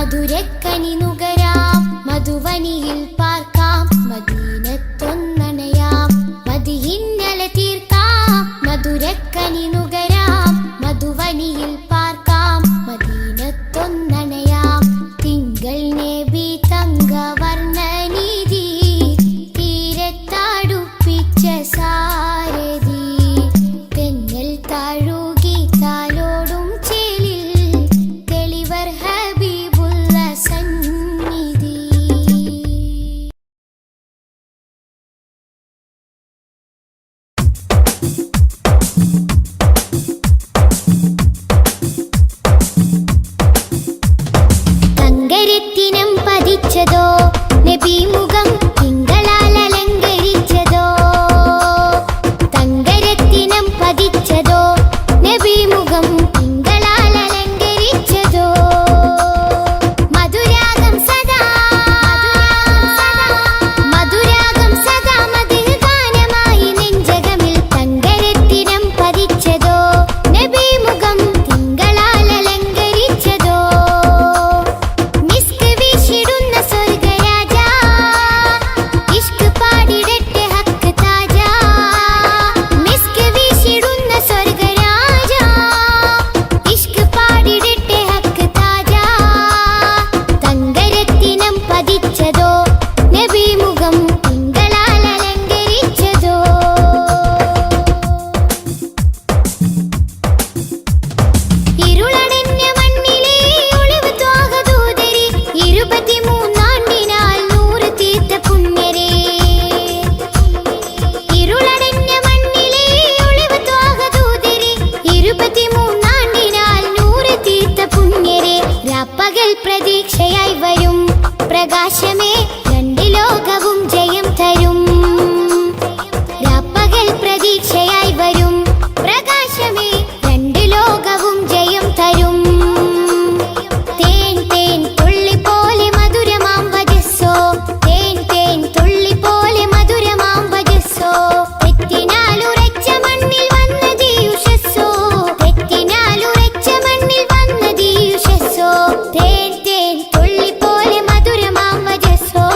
മധുരക്കനി നുകരാം മധുവനിയിൽ പാർക്കാം മദീനത്തൊന്നണയാം മദിഹിന്നലെ തീർക്കാം മധുരക്കനി നുകരാം മധുവനിയിൽ പാർക്കാം മദീനത്തൊന്നണയാം തിങ്കൾ നബി തങ്കവർണ്ണനിധി തീരത്തടുപ്പിച്ച സാരഥി തെന്നൽ താഴുകി താലോടും ചേലിൽ തെളിവർ ഹബീബുള്ള സന്നിധി. തങ്കരത്തിനം പതിച്ചതോ നബി മുഖം തിങ്കളാൽ അലങ്കരിച്ചതോ തങ്കരത്തിനം പതിച്ചതോ നബി മുഖം തിങ്കളാൽ അലങ്കരിച്ചതോ മധുരാഗം സദാ മധുരാഗം സദാ മതിൽ ഗാനമായി നെഞ്ചകമിൽ തങ്കരത്തിനം പതിച്ചതോ നബി മുഖം തിങ്കളാൽ അലങ്കരിച്ചതോ മിസ്ക് വീശിടുന്ന സ്വർഗരാജ ഇഷ്ക് പാടിടട്ടെ ഹക്ക് താജ മിസ്ക് വീശിടുന്ന സ്വർഗരാജ ഇഷ്ക് പാടിടട്ടെ ഹക്ക് താജ തങ്കരത്തിനം പതിച്ചതോ നബി മുഖം തിങ്കളാൽ അലങ്കരിച്ചതോ ഇരുളടഞ്ഞ മണ്ണിലെ ഒളിവ് ത്വാഗദൂതരെ 23 നൂറ് തീർത്ത പുണ്യരെ ഇരുളടഞ്ഞ മണ്ണിലെ ഒളിവ് ത്വാഗദൂതരെ 23 നൂറ് തീർത്ത പുണ്യരെ രാപ്പകൽ പ്രതീക്ഷയായി വരും പ്രകാശമേ രണ്ട് ലോകവും ജയം തരും രാപ്പകൽ പ്രതീക്ഷയായി വരും പ്രകാശമേ രണ്ട് ലോകവും ജയം തരും തേൻ തേൻ തുള്ളി പോലെ മധുരമാം വജസ്സോ തേൻ തേൻ തുള്ളി പോലെ മധുരമാം വജസ്സോ തെറ്റിനാലുറച്ച മണ്ണിൽ വന്നതീ ഉഷസ്സോ തെറ്റിനാലുറച്ച മണ്ണിൽ വന്നതീ ഉഷസ്സോ തേൻ തേൻ തുള്ളി പോലെ മധുരമാം വജസ്സോ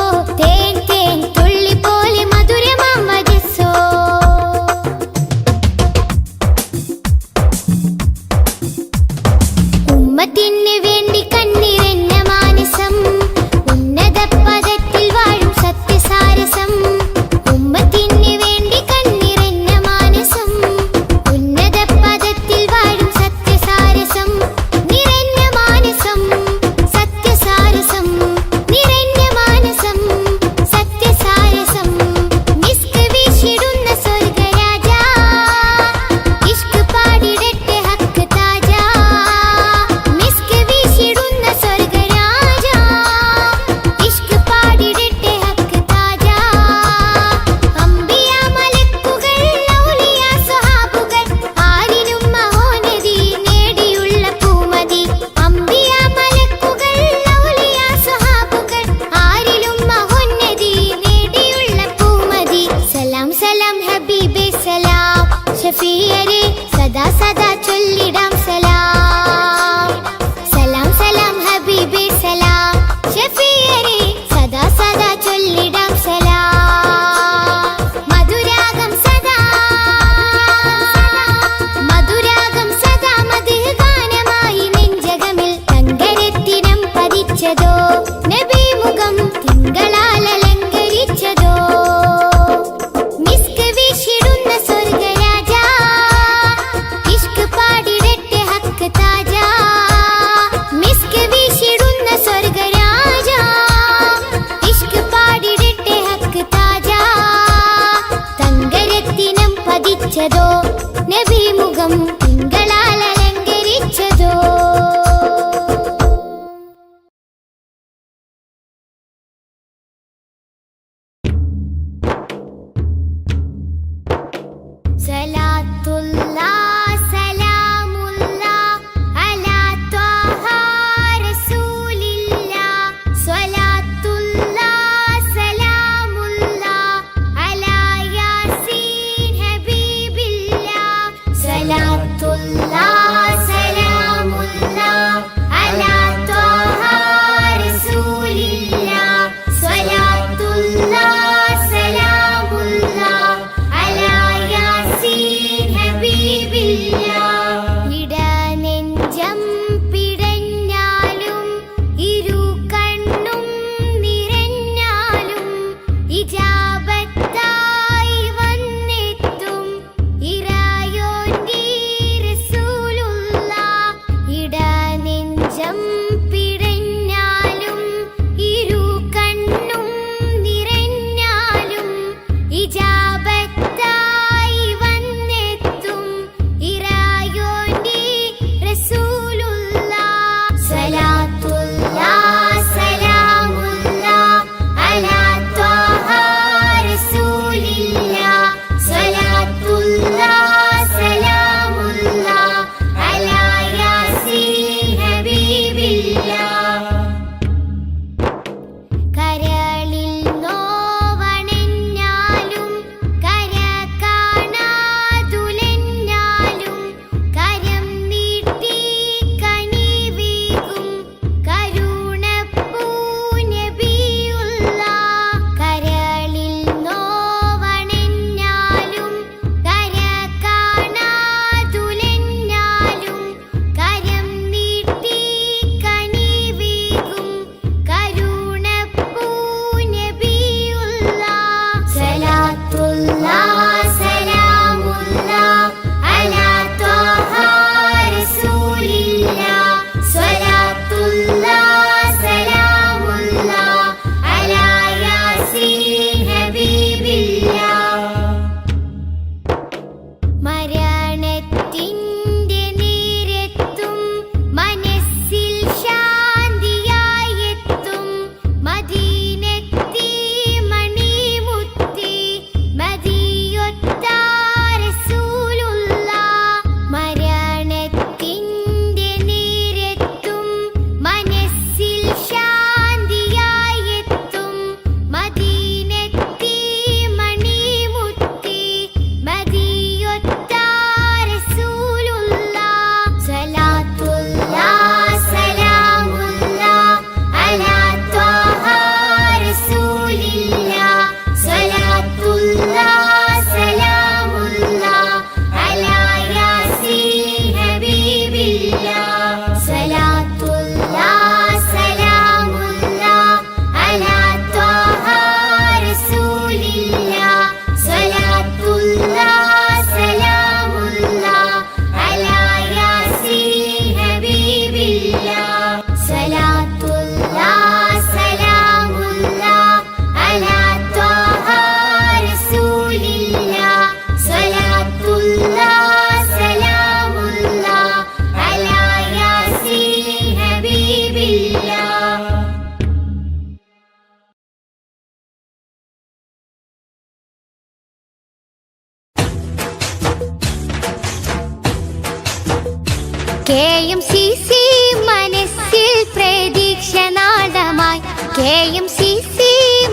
KMCC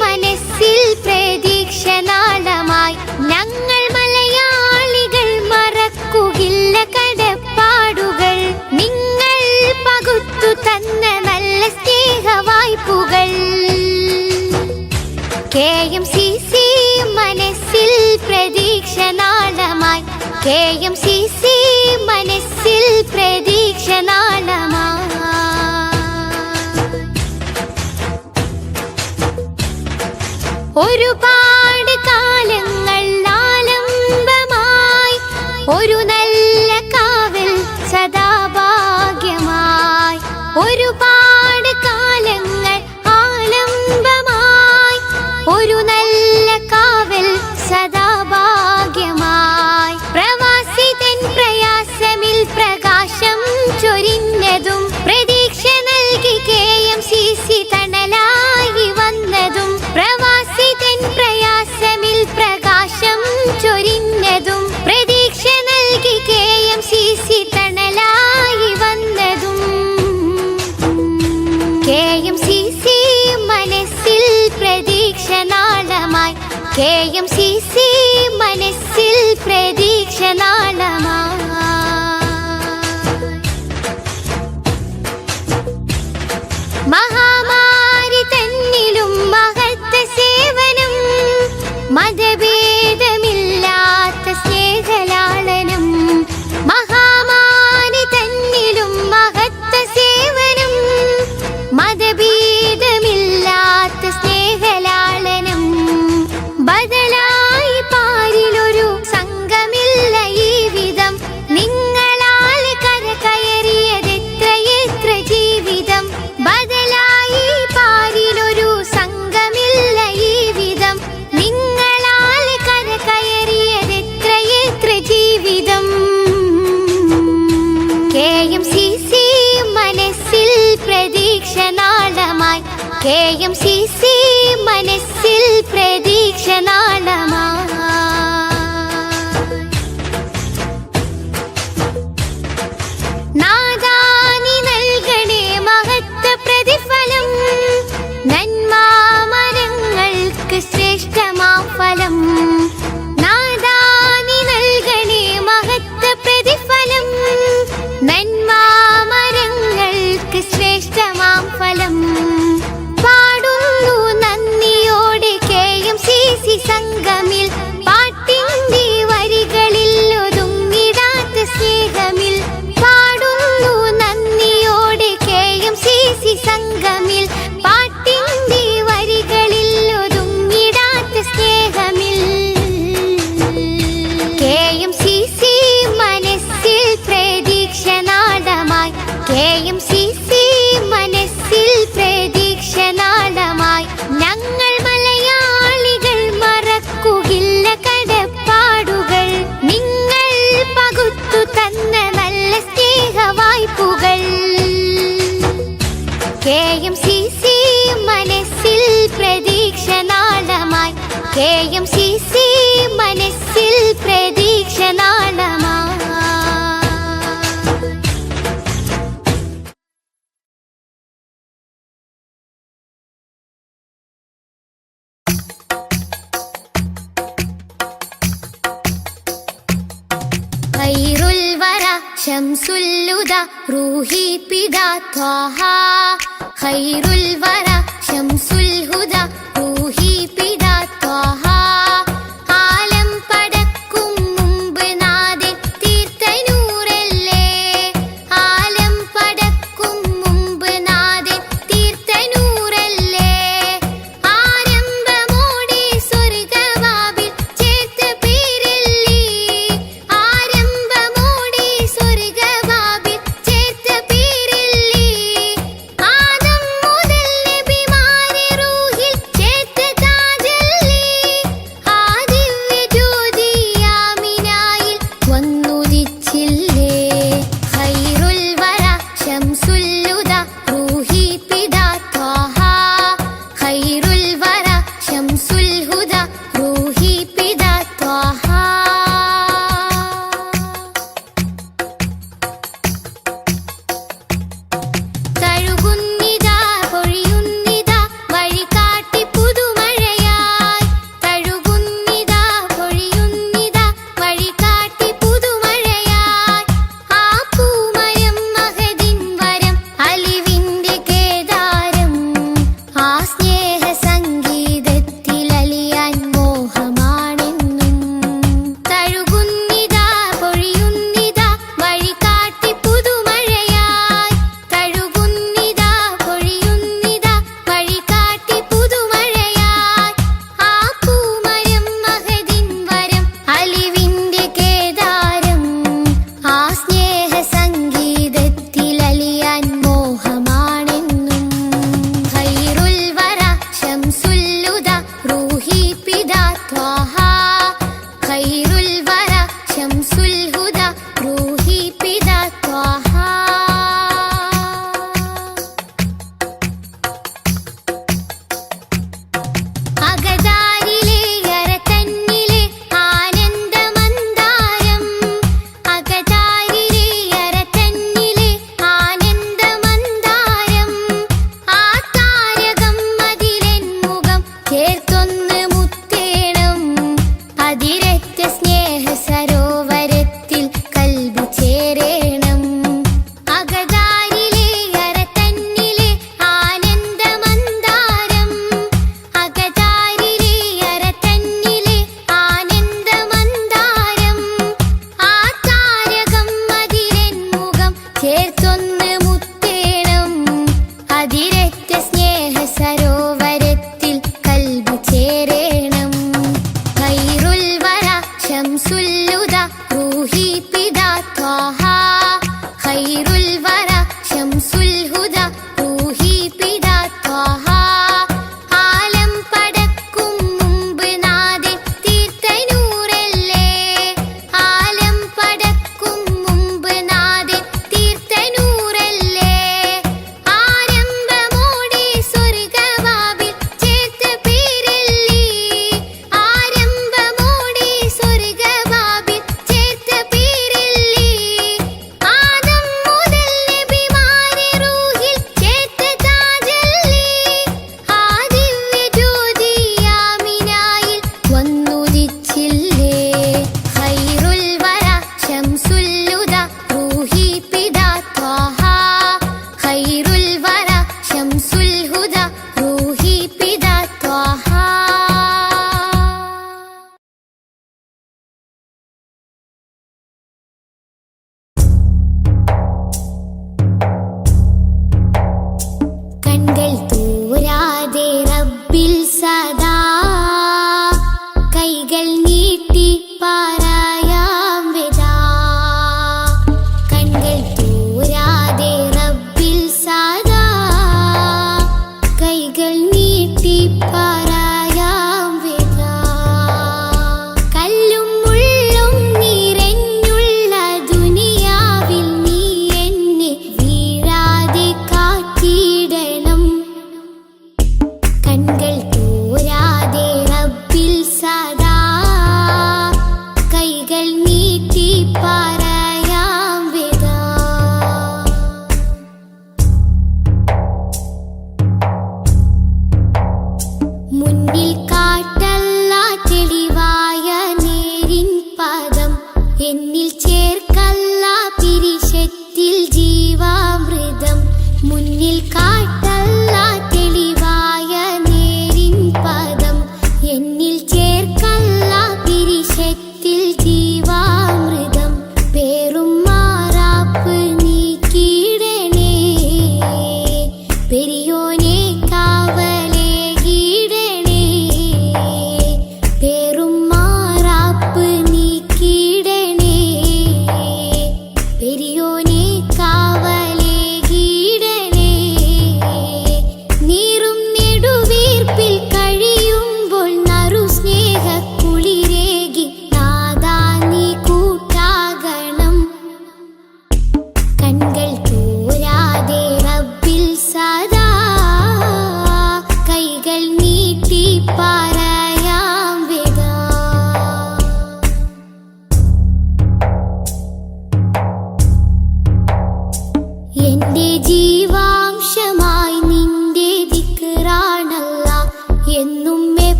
മനസ്സിൽ പ്രതീക്ഷ നാളമായി. ഞങ്ങൾ മലയാളികൾ മറക്കുകില്ല കടപ്പാടുകൾ. നിങ്ങൾ പകുത്തു തന്ന നല്ല സ്നേഹവായ്പുകൾ. KMCC മനസ്സിൽ പ്രതീക്ഷ നാളമായി. KMCC മനസ്സിൽ പ്രതീക്ഷ നാളമായി. ഒരുപാട് കാലങ്ങൾ ആലംബമായി, ഒരു നല്ല കാവൽ സദാഭാഗ്യമായി. ഒരുപാട് കാലങ്ങൾ ആലംബമായി, ഒരു നല്ല കാവൽ സദാഭാഗ്യമായി. പ്രവാസി തൻ പ്രയാസമിൽ പ്രകാശം ചൊരിഞ്ഞതും പ്രതീക്ഷ നൽകി KMCC തണലായി വന്നതും. പ്രവാസി തൻ പ്രയാസമിൽ പ്രകാശം ചൊരിഞ്ഞതും പ്രതീക്ഷ നൽകി KMCC തണലായി വന്നതും. KMCC മനസ്സിൽ പ്രതീക്ഷ നാളമായി. KMCC മനസ്സിൽ പ്രതീക്ഷ നാളമായി. മഹാമാരി തന്നിലും മഹത്വ സേവനം, മതഭേദമില്ലാത്ത സ്നേഹലാളനം. മഹാമാരി തന്നിലും മഹത്വ സേവനം, മതഭേദമില്ലാത്ത സ്നേഹലാളനം. ബദലായി പാരിലൊരു സംഘമില്ല ഈ വിധം. നിങ്ങളാൽ കരകയറിയതെത്രയെത്ര ജീവിതം. ബദലായി പാരിലൊരു സംഘമില്ല ഈ വിധം. നിങ്ങളാൽ കരകയറിയതെത്രയെത്ര ജീവിതം. KMCC മനസ്സിൽ പ്രതീക്ഷ നാളമായി. KMCC മനസ്സിൽ പ്രതീക്ഷ നാളമായി. നാദാനി നൽകണേ മഹത്വ പ്രതിഫലം, നന്മാമരങ്ങൾക്ക് ശ്രേഷ്ഠമാം ഫലം. നാദാനി നൽകണേ മഹത്വ പ്രതിഫലം, നന്മാമരങ്ങൾക്ക് ശ്രേഷ്ഠമാം ഫലം. പാടുന്നു നന്ദിയോടെ KMCC സംഘമിൽ, പാട്ടിന്റെ വരികളിൽ ഒതുങ്ങിടാത്ത സ്നേഹമിൽ. പാടുന്നു നന്ദിയോടെ KMCC സംഘമിൽ, പാട്ടിന്റെ വരികളിൽ ഒതുങ്ങിടാത്ത സ്നേഹമിൽ. KMCC മനസ്സിൽ പ്രതീക്ഷ നാളമായി. KMCC മനസ്സിൽ പ്രതീക്ഷ നാളമായി. ഞങ്ങൾ മലയാളികൾ മറക്കുകില്ല കടപ്പാടുകൾ. നിങ്ങൾ പകുത്തു തന്ന നല്ല സ്നേഹവായ്പുകൾ. KMCC മനസ്സിൽ പ്രതീക്ഷ നാളമായി. KMCC മനസ്സിൽ പ്രതീക്ഷ നാളമായി. ഖൈറുൽ വറ ശംസുൽ ഹുദ റൂഹി പിതാ ത്വാഹ. ഖൈറുൽ വറ ശംസുൽ ഹുദ റൂഹി പിതാ ത്വാഹ. ആലം പടക്കും മുമ്പ് നാഥൻ തീർത്ത നൂറല്ലേ. ആലം പടക്കും മുമ്പ് നാഥൻ തീർത്ത നൂറല്ലേ. ആരംഭമോടെ സ്വർഗവാതിൽ ചേർത്ത പേരല്ലേ. ആരംഭമോടെ സ്വർഗവാതിൽ ചേർത്ത പേരല്ലേ. ആദം മുതൽ നബി സരോവരത്തിൽ കൽബ് ചേരേണം. ഖൈറുൽ വറ ശംസുല്ലുദ റൂഹി പിതാ ത്വാഹ. ഖൈറുൽ വറ ശംസുൽ ഹുദ റൂഹി പിതാ ത്വാഹ. ആലം പടക്കും മുമ്പ് നാഥൻ തീർത്ത നൂറല്ലേ. ആലം പടക്കും മുമ്പ് നാഥൻ തീർത്ത നൂറല്ലേ. ആരംഭമോടെ സ്വർഗവാതിൽ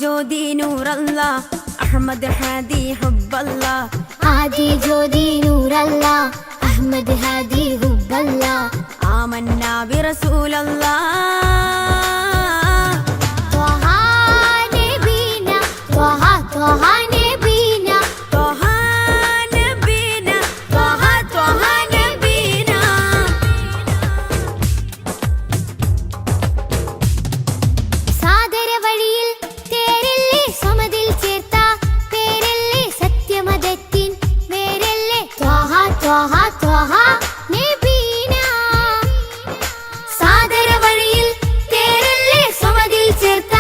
ജ്യോതി നൂറല്ലാ അഹ്മദ് ഹാദി ഹുബ്ബല്ലാ ആദി ജ്യോതി നൂറല്ലാ അഹ്മദ് ഹാദി ഹുബ്ബല്ലാ ആമന്നാ ബിറസൂലല്ലാ ത്വഹ നബീന ത്വഹ ത്വഹ നബീന ത്വഹ നബീന ത്വഹ ത്വഹ നബീന സാദര വഴിയിൽ തേരല്ലേ സമതിൽ ചേർത്ത പേരല്ലേ സത്യമതത്തിൻ വേരല്ലേ ത്വഹ ത്വഹ ത്വഹ നബീന സാദര വഴിയിൽ തേരല്ലേ സമതിൽ ചേർത്ത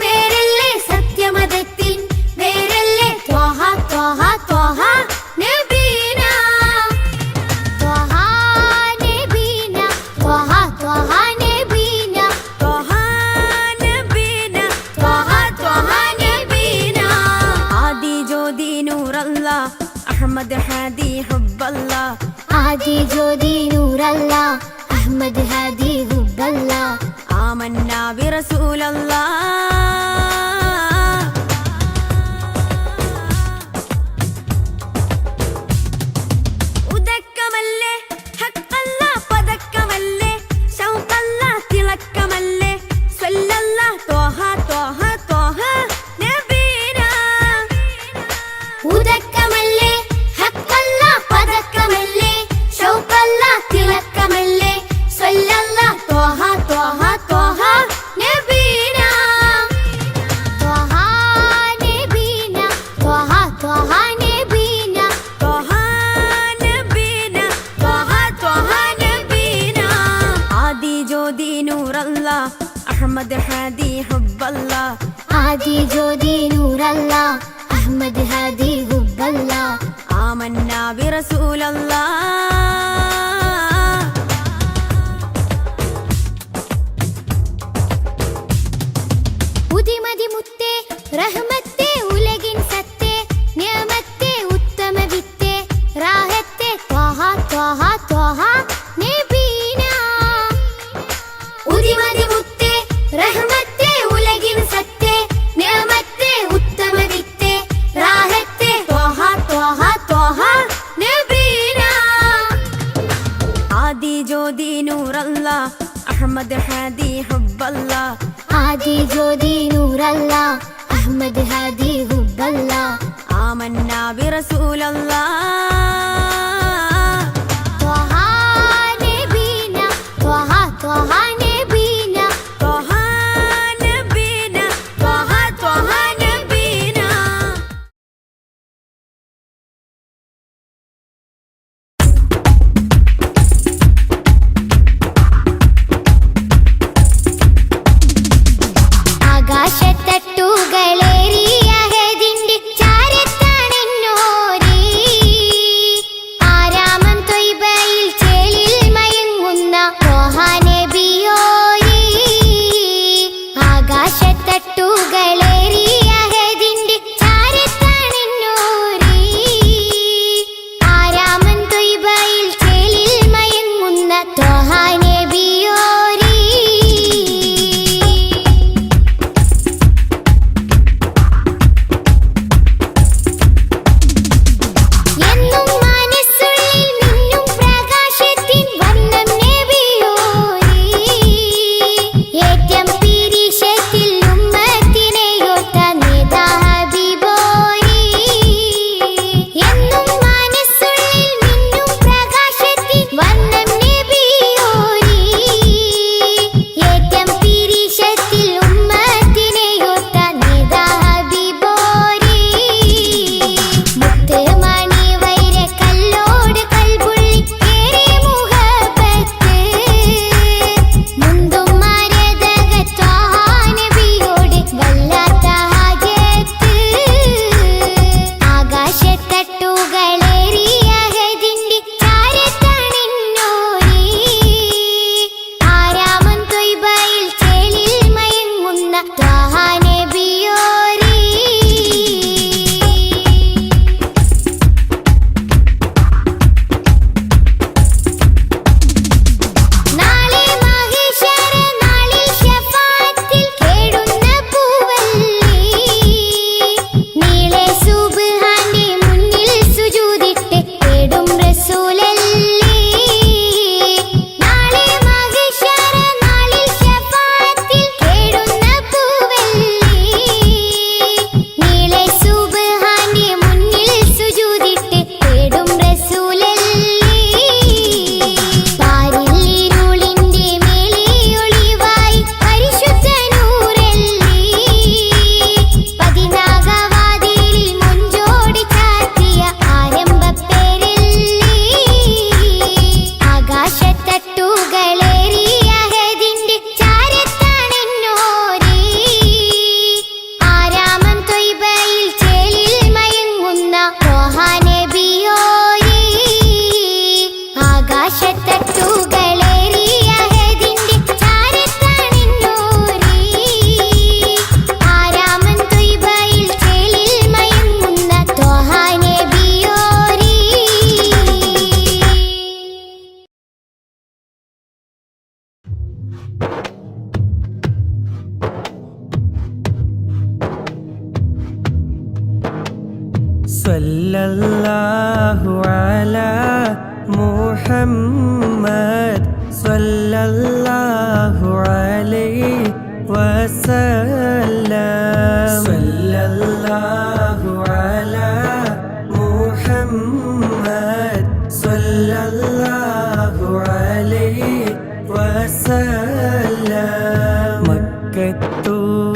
പേരല്ലേ സത്യമതത്തിൻ വേരല്ലേ ത്വഹ ത്വഹ ത്വഹ നബീന ത്വഹ നബീന ത്വഹ ത്വഹ നബീന ത്വഹ നബീന ത്വഹ ത്വഹ നബീന ആദി ജ്യോതി നൂറല്ലാ അഹ്മദ് ഹാദി ഹുബ്ബല്ലാ ആദി ജ്യോതി നൂറല്ലാ അഹ്മദ് ഹാദി ഹുബ്ബല്ലാ ആമന്നാ ബിറസൂലല്ലാ ഉദക്കമല്ലേ ഹഖല്ല പദക്കമല്ലേ ശൗഖല്ല തിളക്കമല്ലേ സ്വല്ലല്ലാ ത്വഹ ത്വഹ ത്വഹ നബീന ഉദക്കമല്ലേ ഹഖല്ല പദക്കമല്ലേ ശൗഖല്ല തിളക്കമല്ലേ സ്വല്ലല്ലാ ത്വഹ ത്വഹ ത്വഹ നബീന ത്വഹ നബീന ത്വഹ ത്വഹ നബീന ത്വഹ നബീന ത്വഹ ത്വഹ നബീന ആദി ജ്യോതി നൂറല്ലാ അഹ്മദ് ഹാദി ഹുബ്ബല്ലാ ആദി ജ്യോതി നൂറല്ലാ അഹ്മദ് ഹാദി ഹുബ്ബല്ലാ ആമന്നാ ബിറസൂലല്ലാ ഉദിമതി മുത്തേ റഹ്മത്തേ ഉലകിൻ സത്തേ നിയമത്തേ ഉത്തമ വിത്തേ റാഹത്തേ ത്വഹ ത്വഹ ത്വഹ നബീന ഉദിമതി മുത്തേ റഹ്മത്തേ ഉലകിൻ സത്തേ നിയമത്തേ ഉത്തമ വിത്തേ റാഹത്തേ ത്വഹ ത്വഹ ത്വഹ നബീന ആദി ജ്യോതി നൂറല്ലാ അഹ്മദ് ഹാദി ഹുബ്ബല്ലാ ആദി ജ്യോതി നൂറല്ലാ അഹ്മദ് ഹാദി ഹുബ്ബല്ലാ ആമന്നാ ബിറസൂലല്ലാ ത്വഹ നബീന ത്വഹ ത്വഹ നബീന ത്വഹ നബീന ത്വഹ ത്വഹ നബീന ആകാശത്തട്ടുകളേറിയ ഹദിന്റെ ചാരത്താണെന്നോരേ റസൂലല്ലേ നാളെ മഹ്ശറ നാളിൽ ശഫാഅത്തിൽ കേടുന്ന പൂവല്ലേ നീളെ സുബ്ഹാന്റെ മുന്നിൽ സുജൂദിട്ട് തേടും റസൂലല്ലേ പാരിൽ ഇരുളിന്റെ മേലെ ഒളിവായി പരിശുദ്ധ നൂറല്ലേ പതിനാഗവാതിലിൽ മുഞ്ചോടി ചാർത്തിയ ആരംഭപ്പേരല്ലേ ആകാശത്തട്ടുകളേറിയ അഹദിന്റെ ചാരത്താണെന്നോരേ ആരാമൻ ത്വയ്ബയിൽ ചേലിൽ മയങ്ങുന്ന ത്വാഹ നബിയോരേ ആകാശത്തട്ടുകളേറിയ അഹദിന്റെ ചാരത്താണെന്നോരേ ആരാമൻ ത്വയ്ബയിൽ ചേലിൽ മയങ്ങുന്ന ത്വാഹ നബിയോരേ സല്ലല്ലാഹു അലാ മുഹമ്മദ് സല്ലല്ലാഹു അലൈഹി വസല്ലം സല്ലല്ലാഹു അലാ മുഹമ്മദ് സല്ലല്ലാഹു അലൈഹി വസല്ലം മക്കത്തൂദിത്ത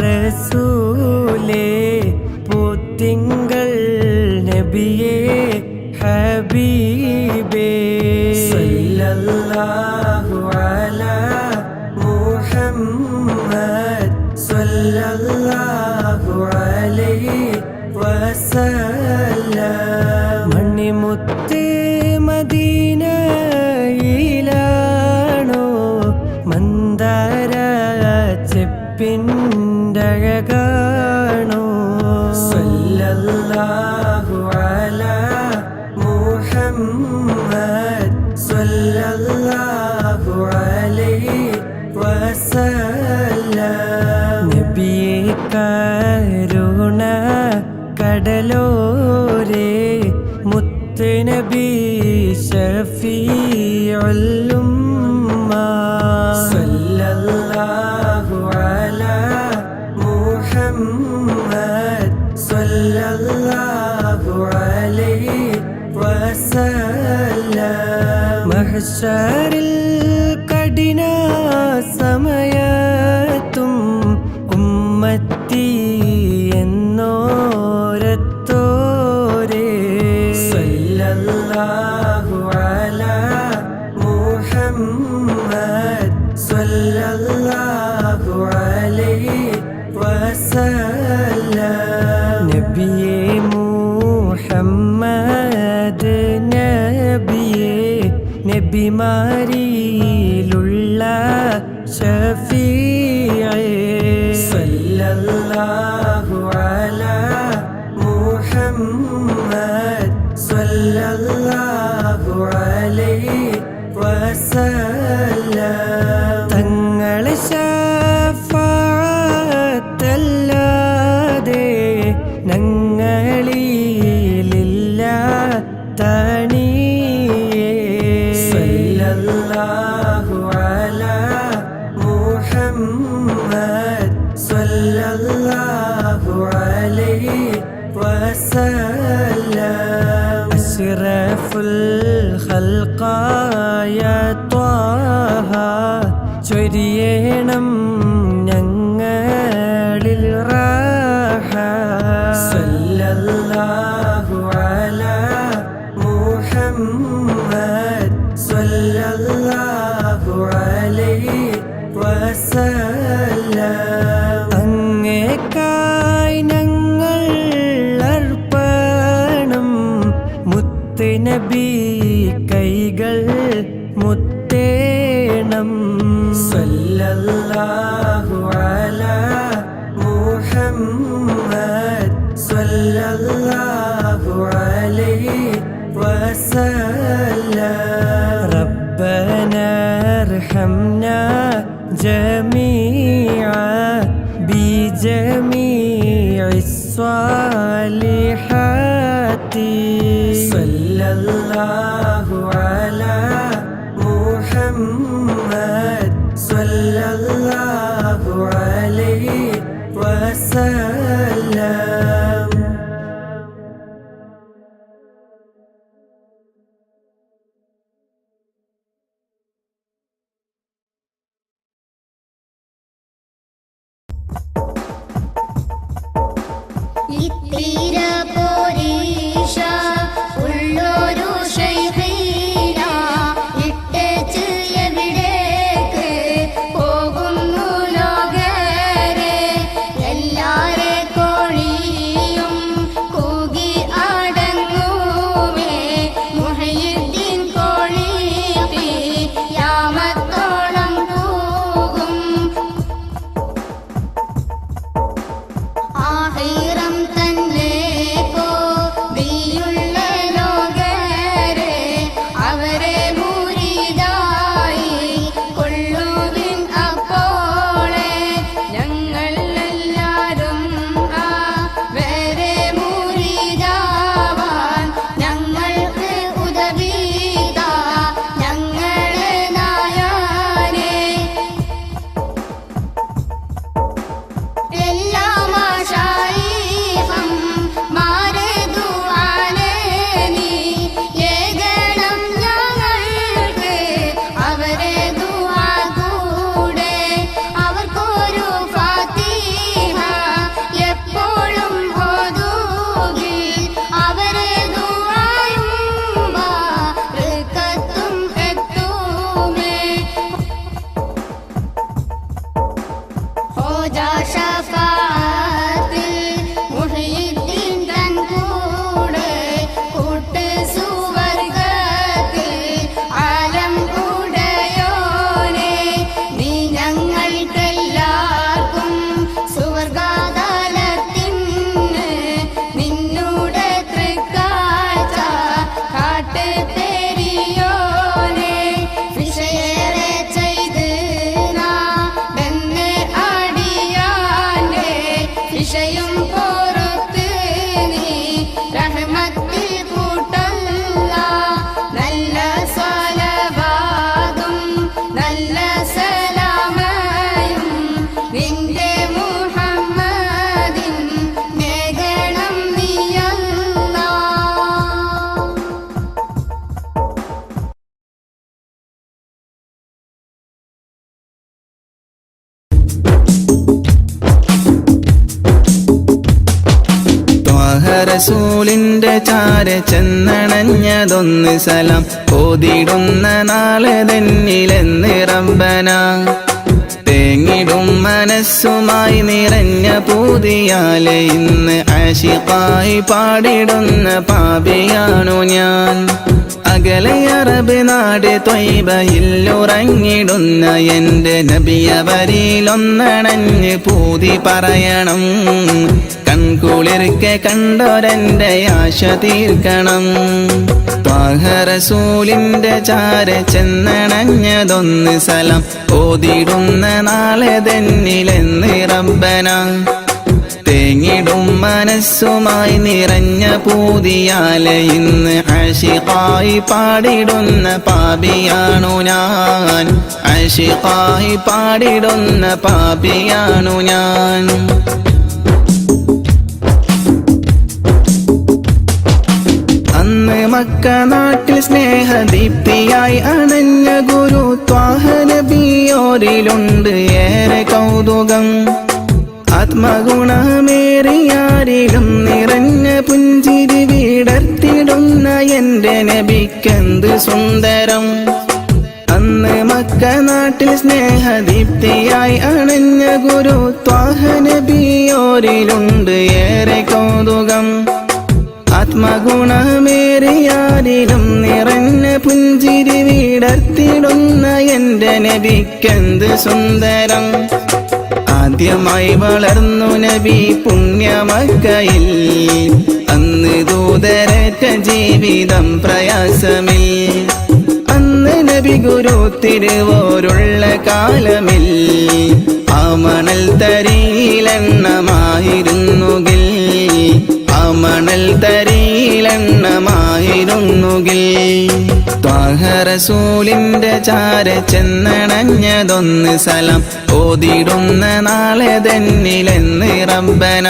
റസൂലേ പുത്തിങ്കൾ നബിയേ ഹബീബേ സല്ലല്ലാഹു അലാ മുഹമ്മദ് സല്ലല്ലാഹു അലൈഹി വസല്ലം മണിമുത്ത് മദീനയിലാണോ മന്ദാര ചെപ്പിൻ്റഴകാണോ സല്ലല്ലാഹു അലാ മുഹമ്മദ് സല്ലല്ലാഹു അലൈഹി വസല്ലം നബിയേ കരുണ കടലോരേ മുത്ത് നബി ഷഫീഉൽ ഉമ്മ സല്ലല്ലാഹു അലാ മുഹമ്മദ് സല്ലല്ലാഹു അലൈഹി വസല്ലം മഹ്ശറിൽ കഠിന സമയത്തും ഉമ്മത്തി എന്നോരത്തോരേ സല്ലല്ലാഹു അലാ മുഹമ്മദ് സല്ലല്ലാഹു അലൈഹി വസല്ലം നബിയേ മുഹമ്മദ് നബിയേ നബിമാരിയിലുള്ള ഷഫീഅേ സല്ലല്ലാഹു അലാ മുഹമ്മദ് സല്ലല്ലാഹു അലൈഹി വസല്ലം തങ്ങളെ ശഫാഅത്തല്ലാതെ ഞങ്ങളിലില്ല തണിയേ സല്ലല്ലാഹു അലാ മുഹമ്മദ് സല്ലല്ലാഹു അലൈഹി വസല്ലം അശ്റഫുൽ ഖൽഖായ ത്വാഹ ചൊരിയണം ഞങ്ങളിൽ റാഹ സല്ലല്ലാഹു അലാ മുഹമ്മദ് സല്ലല്ലാഹു അലൈഹി വസല്ലം അങ്ങേക്കായി ഞങ്ങൾ അർപ്പണം മുത്ത് നബി കൈകൾ മുത്തേണം സല്ലല്ലാഹു അലാ മുഹമ്മദ് സല്ലല്ലാഹു അലൈഹി വസല്ലം റബ്ബനാ അർഹംനാ ജമീഅ ബിജമീഇ الصالحات സല്ലല്ലാഹു അലാ മുഹമ്മദ് സല്ലല്ലാഹു അലൈഹി വസല്ലം. ഇത്തിര പോരീഷ ഉള്ളൊരു ശൈഖീന ഇട്ടേച്ച് എവിടേക്ക് പോകുന്നു ലോകരെ എല്ലാരെ കോഴിയും കൂകി അടങ്ങുമേ മുഹയ്യിദ്ദീൻ കോഴി യാമത്തോളം കൂകും ആഹിറം തന്നെ കോടിയുള്ള ലോകരെ അവരെ മുരീദായി കൊള്ളുവിൻ അപ്പോളെ ഞങ്ങൾ എല്ലാരും അവരെ മുരീദാവാൻ ഞങ്ങൾക്ക് ഉദവിത ഞങ്ങളെ നായാനെ എല്ലാ മാഷായിഖും മാരെ ദുആനെ നീ ഏകണം ഞങ്ങൾക്ക് അവരെ ദുആ കൂടെ അവർക്കൊരു ഫാത്തിഹ എപ്പോഴും ഓതുകി അവരെ ദുആയും ബറകത്തും എത്തുമേ हो जा शफाअत मुहय्यिद्दीन तन കൂട്ട് സുവർഗത്തിൽ ആലം ഉടയോനെ നീ ഞങ്ങൾക്കെല്ലാവർക്കും സുവർഗാദാലത്തിന് നിന്നുടെ തൃക്കാഴ്ച കാട്ട് പെരിയോനെ വിഷയേറെ ചെയ്ത് നാടെന്നെ അടിയാന്റെ വിഷയം പുറത്ത് നീ റഹ്മത്തിൽ കൂട്ടല്ല നല്ല സ്വലവാതും നല്ല സലാമയും നിന്റെ മുഹമ്മദിൻ മേഘണം നീയല്ലാ. റസൂലിന്റെ ചാര ചെന്നണഞ്ഞതൊന്ന് സലാം ഓതിടുന്ന നാളെ തന്നിലെന്ന് റബ്ബന തേങ്ങിടും മനസ്സുമായി നിറഞ്ഞ പൂതിയാലെ ഇന്ന് ആശിഖായി പാടിടുന്ന പാപിയാണു ഞാൻ അകലെ അറബ് നാട് ത്വയ്ബയിലുറങ്ങിടുന്ന എന്റെ നബിയവരിലൊന്നണഞ്ഞ് പൂതി പറയണം കൺകുളിർക്കെ കണ്ടോരെന്റെ ആശ തീർക്കണം ത്വാഹ റസൂലിന്റെ ചാര ചെന്നണഞ്ഞതൊന്ന് സലാം ഓതിടുന്ന നാളെ തന്നിലെന്ന് റബ്ബന തേങ്ങിടും മനസ്സുമായി നിറഞ്ഞ പൂതിയാലെ ഇന്ന് ആശിഖായി പാടിടുന്ന പാപിയാണു ഞാൻ ആശിഖായി പാടിടുന്ന പാപിയാണു ഞാൻ അന്ന് മക്ക നാട്ടിൽ സ്നേഹദീപ്തിയായി അണഞ്ഞ ഗുരു ത്വാഹ നബിയോരിലുണ്ട് ഏറെ കൗതുകം ആത്മഗുണമേറിയാരിലും നിറഞ്ഞ പുഞ്ചിരി വിടർത്തിടുന്ന എന്റെ നബിക്കെന്ത് സുന്ദരം അന്ന് മക്ക നാട്ടിൽ സ്നേഹദീപ്തിയായി അണഞ്ഞ ഗുരു ത്വാഹ നബിയോരിലുണ്ട് ഏറെ കൗതുകം ആത്മഗുണമേറിയാരിലും നിറഞ്ഞ പുഞ്ചിരി വിടർത്തിടുന്ന എന്റെ നബിക്കെന്ത് സുന്ദരം ആദ്യമായി വളർന്നു നബി പുണ്യമക്കയിൽ അന്ന് ദൂതരറ്റ ജീവിതം പ്രയാസമിൽ അന്ന് നബി ഗുരു തിരുവോരുള്ള കാലമിൽ ആ മണൽ തരിയിലെണ്ണമായിരുന്നുകിൽ ആ മണൽ തരിയിലെണ്ണമായിരുന്നുകിൽ ത്വാഹ റസൂലിന്റെ ചാര ചെന്നണഞ്ഞതൊന്ന് സലാം ഓതിടുന്ന നാളെ തന്നിലെന്ന് റബ്ബന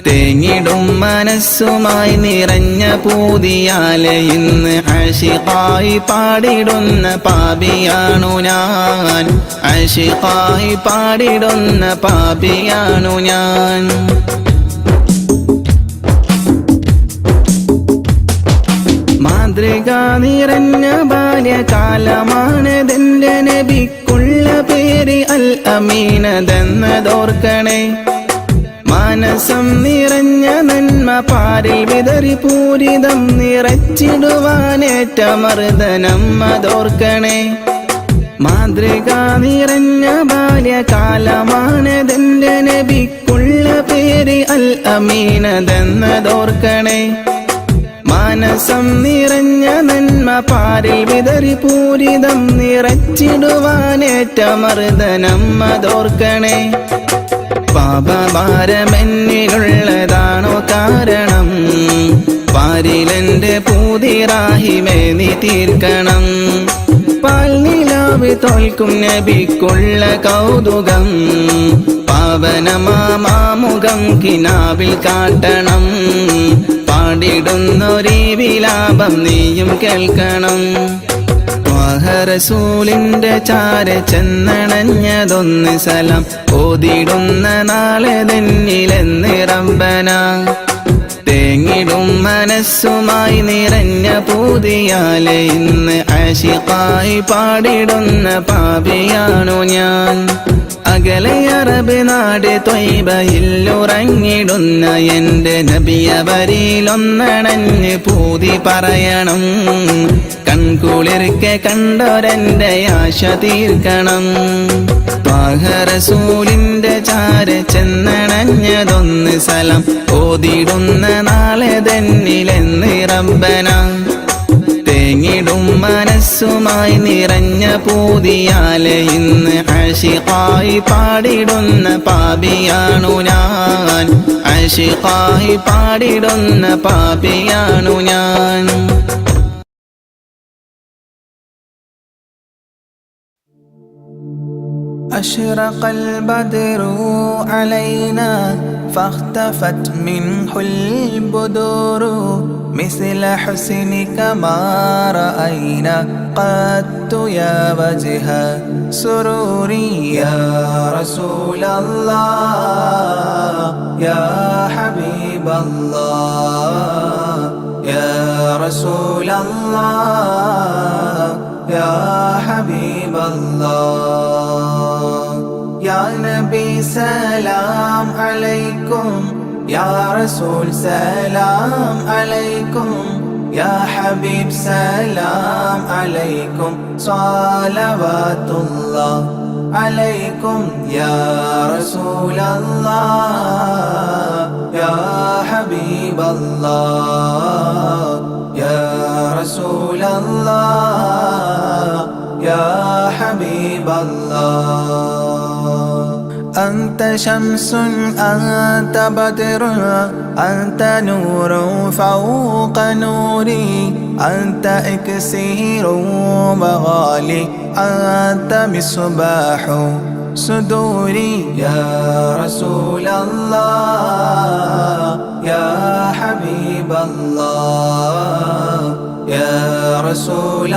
തേങ്ങിടും മനസ്സുമായി നിറഞ്ഞ പൂതിയാലെ ഇന്ന് ആശിഖായി പാടിടുന്ന പാപിയാണു ഞാൻ ആശിഖായി പാടിടുന്ന പാപിയാണു ഞാൻ മാതൃക നിറഞ്ഞ ബാല്യകാലമാണതെന്റെ നബിക്കുള്ള പേര് അൽ അമീനതെന്നതോർക്കണേ മാനസം നിറഞ്ഞ നന്മ പാരിൽ വിതറി പൂരിതം നിറച്ചിടുവാനേറ്റ മർദ്ദനം അതോർക്കണേ മാതൃക നിറഞ്ഞ ബാല്യകാലമാണതെന്റെ നബിക്കുള്ള പേര് അൽ അമീനതെന്നതോർക്കണേ മാനസം നിറഞ്ഞ നന്മ പാരിൽ വിതറി പൂരിതം നിറച്ചിടുവാനേറ്റ മർദ്ദനം അതോർക്കണേ പാപഭാരമെന്നിലുള്ളതാണോ കാരണം പാരിലെന്റെ പൂതിറാഹിമേ നീ തീർക്കണം പാൽനിലാവ് തോൽക്കും നബിക്കുള്ള കൗതുകം പാവനമാമുഖം കിനാവിൽ കാട്ടണം പാടിടുന്നൊരീ വിലാപം നീയും കേൾക്കണം ത്വാഹ റസൂലിന്റെ ചാര ചെന്നണഞ്ഞതൊന്ന് സലാം ഓതിടുന്ന നാളെ തന്നിലെന്ന് റബ്ബന തേങ്ങിടും മനസ്സുമായി നിറഞ്ഞ പൂതിയാലെ ഇന്ന് ആശിഖായി പാടിടുന്ന പാപിയാണു ഞാൻ അകലെ അറബ് നാട് ത്വയ്ബയിലുറങ്ങിടുന്ന എന്റെ നബിയവരിലൊന്നണഞ്ഞ് പൂതി പറയണം കൺകുളിർക്കെ കണ്ടൊരെന്റെ ആശ തീർക്കണം ത്വാഹ റസൂലിന്റെ ചാര ചെന്നണഞ്ഞതൊന്ന് സലാം ഓതിടുന്ന നാളെ തന്നിലെന്ന് റബ്ബന തേങ്ങിടും മനസ്സുമായി നിറഞ്ഞ പൂതിയാലെ ഇന്ന് ആശിഖായി പാടിടുന്ന പാപിയാണു ഞാൻ ആശിഖായി പാടിടുന്ന പാപിയാണു ഞാൻ أشرق البدر علينا فاختفت منه البدور مثل حسنك ما رأينا قدت يا وجه سروري يا رسول الله يا حبيب الله يا رسول الله يا حبيب الله يا نبي سلام عليكم يا رسول سلام عليكم يا حبيب سلام عليكم صلوات الله عليكم يا رسول الله يا حبيب الله يا رسول الله يا حبيب الله أنت شمس أنت بدر أنت نور فوق نوري أنت إكسير وغالي أنت مصباح صدوري يا رسول الله يا حبيب الله يا رسول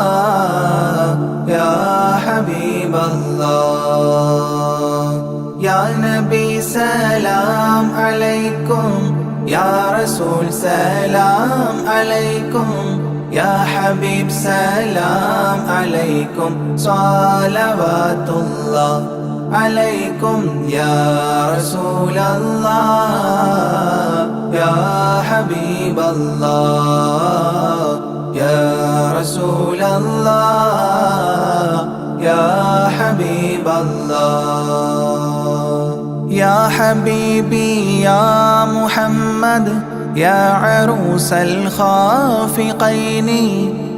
الله يا حبيب الله يا نبي سلام عليكم يا رسول سلام عليكم يا حبيب سلام عليكم صلوات الله عليكم يا رسول الله يا حبيب الله يا رسول الله يا حبيب الله يا حبيبي يا محمد يا عروس الخافقين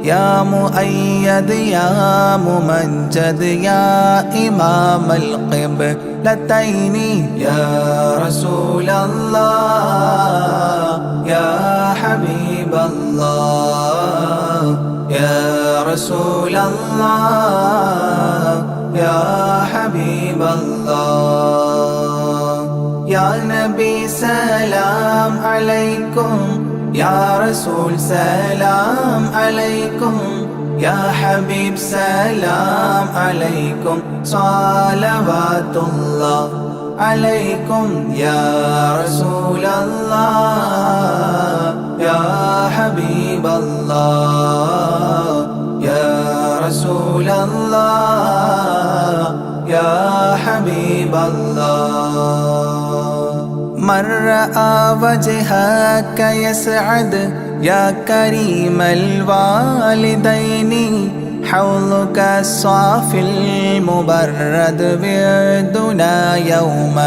يا مؤيد يا ممجد يا إمام القبلتين يا رسول الله يا حبيب الله يا رسول الله يا حبيب الله يا نبي سلام عليكم يا رسول سلام عليكم يا حبيب سلام عليكم صلوات الله عليكم يا رسول الله يا حبيب الله يا رسول الله يا حبيب الله من رأى وجهك يسعد يا كريم الوالدين حوضك الصافي المبرد بردنا يوم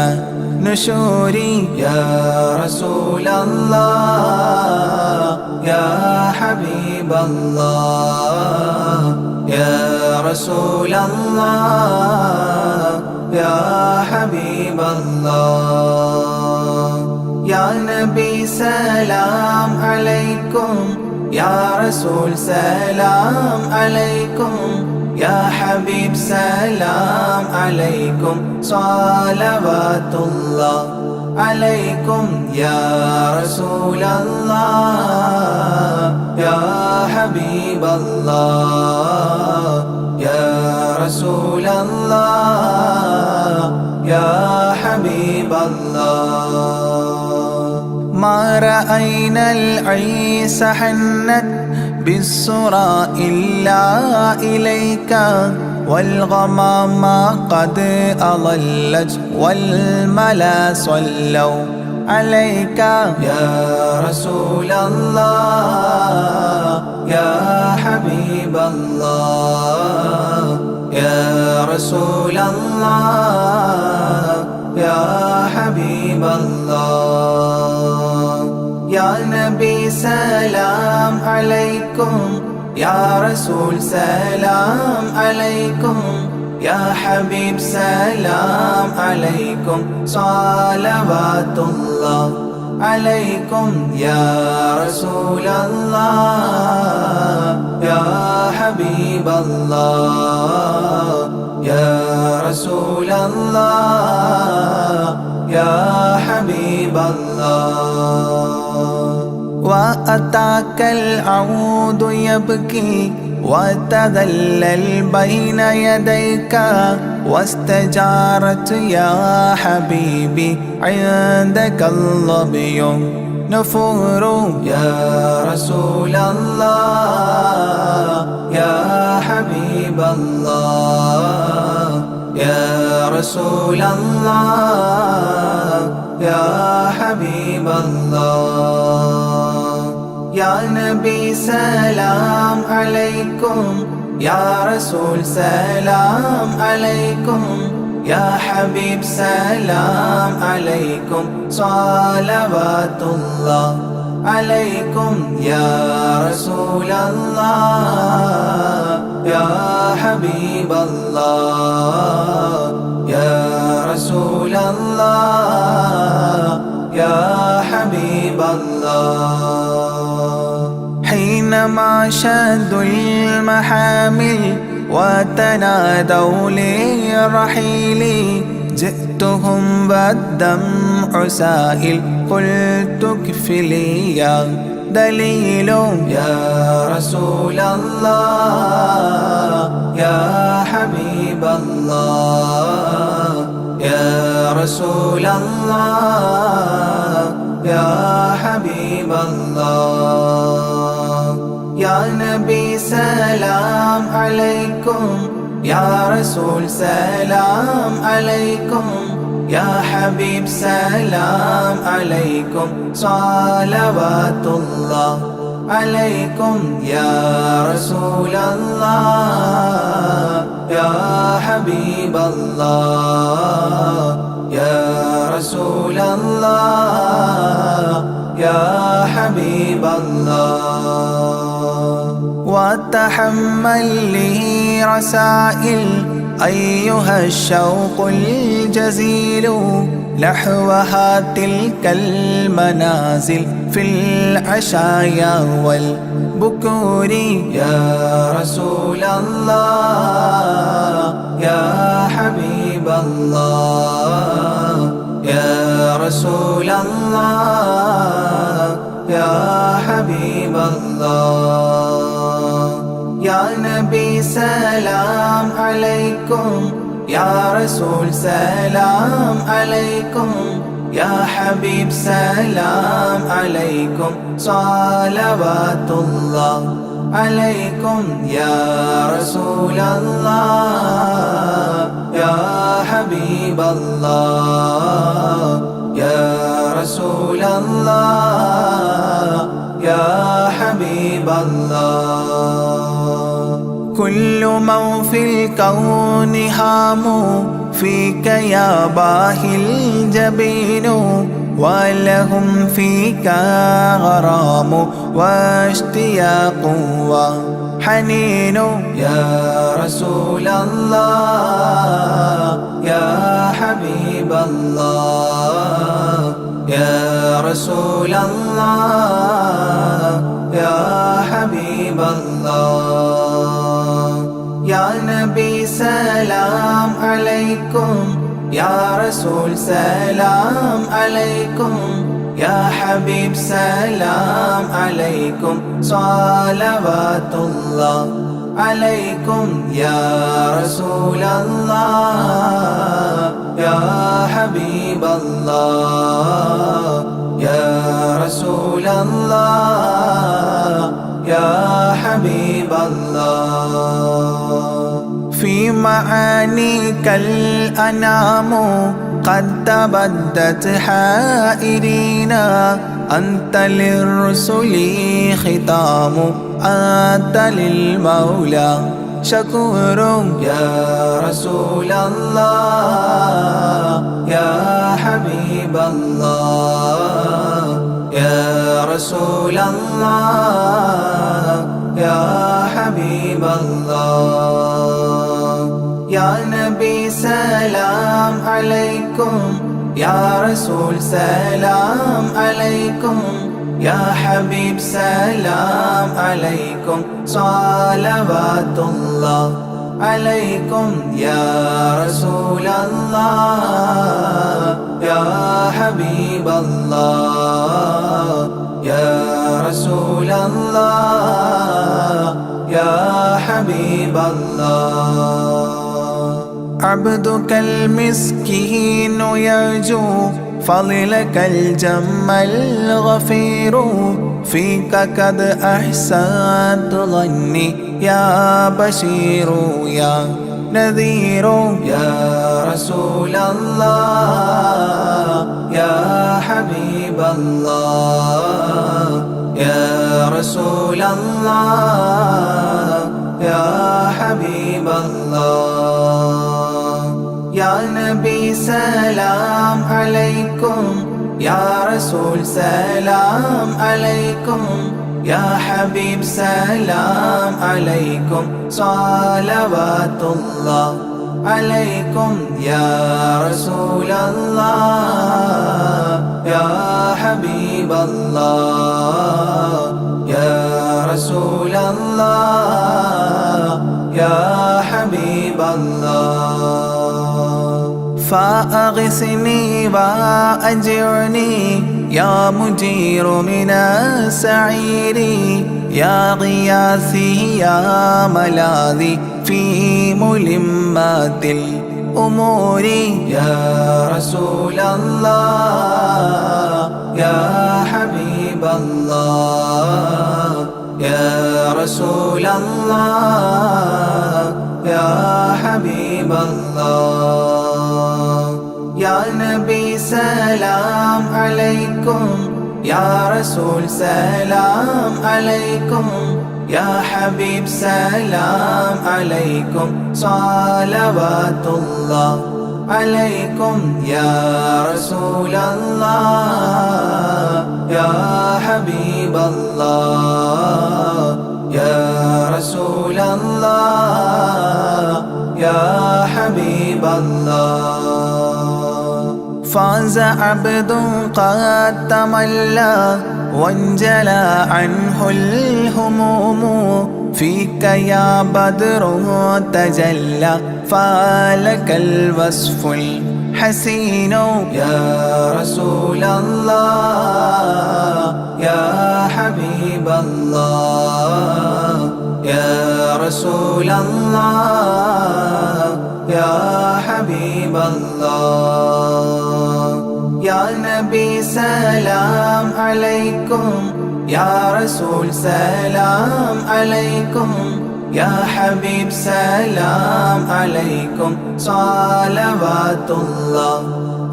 نشوري يا رسول الله يا حبيب الله يا رسول الله يا حبيب الله يا نبي سلام عليكم يا رسول سلام عليكم يا حبيب سلام عليكم صلوات الله عليكم يا رسول الله يا حبيب الله يا رسول الله يا حبيب الله ما رأينا العيس حنت بالسرى إلا إليك والغمام قد أضلت والملا صلوا عليك يا رسول الله يا حبيب الله يا رسول الله يا حبيب الله يا نبي سلام عليكم يا رسول سلام عليكم يا حبيب سلام عليكم صلوات الله عليكم يا رسول الله يا حبيب الله يا رسول الله يا حبيب الله وأتاك العود يبكي وتذلل بين يديك واستجارت يا حبيبي عندك الظبي نفور يا رسول الله يا حبيب الله يا رسول الله يا حبيب الله يا نبي سلام عليكم يا رسول سلام عليكم يا حبيب سلام عليكم صلوات الله عليكم يا رسول الله يا حبيب الله يا رسول الله يا حبيب الله حينما شدوا المحامل وتنادوا لرحيلي جئتهم والدمع سائل قلت اكفلي يا دليل يا رسول الله يا حبيب الله يا رسول الله يا حبيب الله يا نبي سلام عليكم يا رسول سلام عليكم يا حبيب سلام عليكم صلوات الله عليكم يا رسول الله يا حبيب الله يا رسول الله يا حبيب الله وتحمل لي رسائل أيها الشوق الجزيل نحوها تلك المنازل في العشايا والبكور. يا رسول الله يا حبيب الله يا رسول الله يا حبيب الله. يا نبي سلام عليكم يا رسول سلام عليكم يا حبيب سلام عليكم صلوات الله عليكم. يا رسول الله يا حبيب الله يا رسول الله يا حبيب الله. كل من في الكون هام فيك يا باهي الجبين ولهم فيك غرام واشتياق وحنين. يا رسول الله يا حبيب الله يا رسول الله يا حبيب الله. يا نبي سلام عليكم يا رسول سلام عليكم يا حبيب سلام عليكم صلوات الله عليكم. يا رسول الله يا حبيب الله يا رسول الله يا حبيب الله. في معانيك الأنام قد تبدت حائرين أنت للرسل ختام أنت للمولى شكور. يا رسول الله يا حبيب الله يا رسول الله يا حبيب الله. يا نبي سلام عليكم يا رسول سلام عليكم يا حبيب سلام عليكم صلوات الله عليكم. يا رسول الله يا حبيب الله يا رسول الله يا حبيب الله. عبدك المسكين يرجو فضلك الجم الغفير فيك قد أحسنت ظني يا بشير يا نذير. يا رسول الله يا حبيب الله يا رسول الله يا حبيب الله. يا نبي سلام عليكم يا رسول سلام عليكم يا حبيب سلام عليكم صلوات الله عليكم. يا رسول الله يا حبيب الله يا رسول الله يا حبيب الله. فأغثني وأجرني يا مجير من السعير يا غياثي يا ملاذي في ملمات الأمور. يا رسول الله يا حبيب الله يا رسول الله يا حبيب الله. يا نبي سلام عليكم يا رسول سلام عليكم يا حبيب سلام عليكم صلوات الله عليكم. يا رسول الله يا حبيب الله يا رسول الله. فاز عبد قد تملى وانجلى عنه الهموم، فيك يا بدر تجلى فلك الوصف الحسين. يا رسول الله يا حبيب الله، يا رسول الله يا حبيب الله. يا نبي سلام عليكم، يا رسول سلام عليكم، يا حبيب سلام عليكم، صلوات الله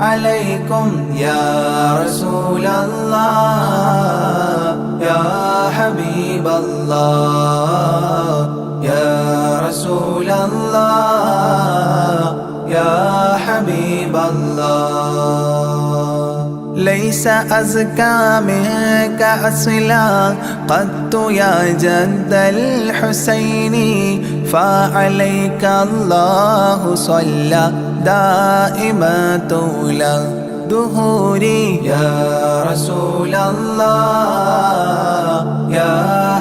عليكم. يا رسول الله يا حبيب الله، يا رسول الله يا حبيب الله. ليس أزكى منك أصلا قط يا جد الحسين، فعليك الله صلى دائما طول الدهور. يا رسول الله يا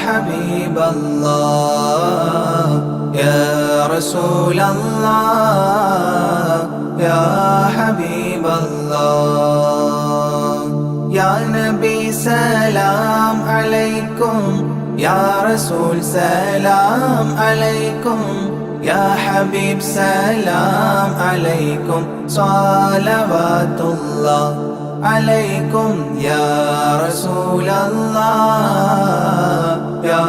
حبيب الله، يا رسول الله يا حبيب الله. يا نبي سلام عليكم، يا رسول سلام عليكم، يا حبيب سلام عليكم، صلوات الله عليكم. يا رسول الله يا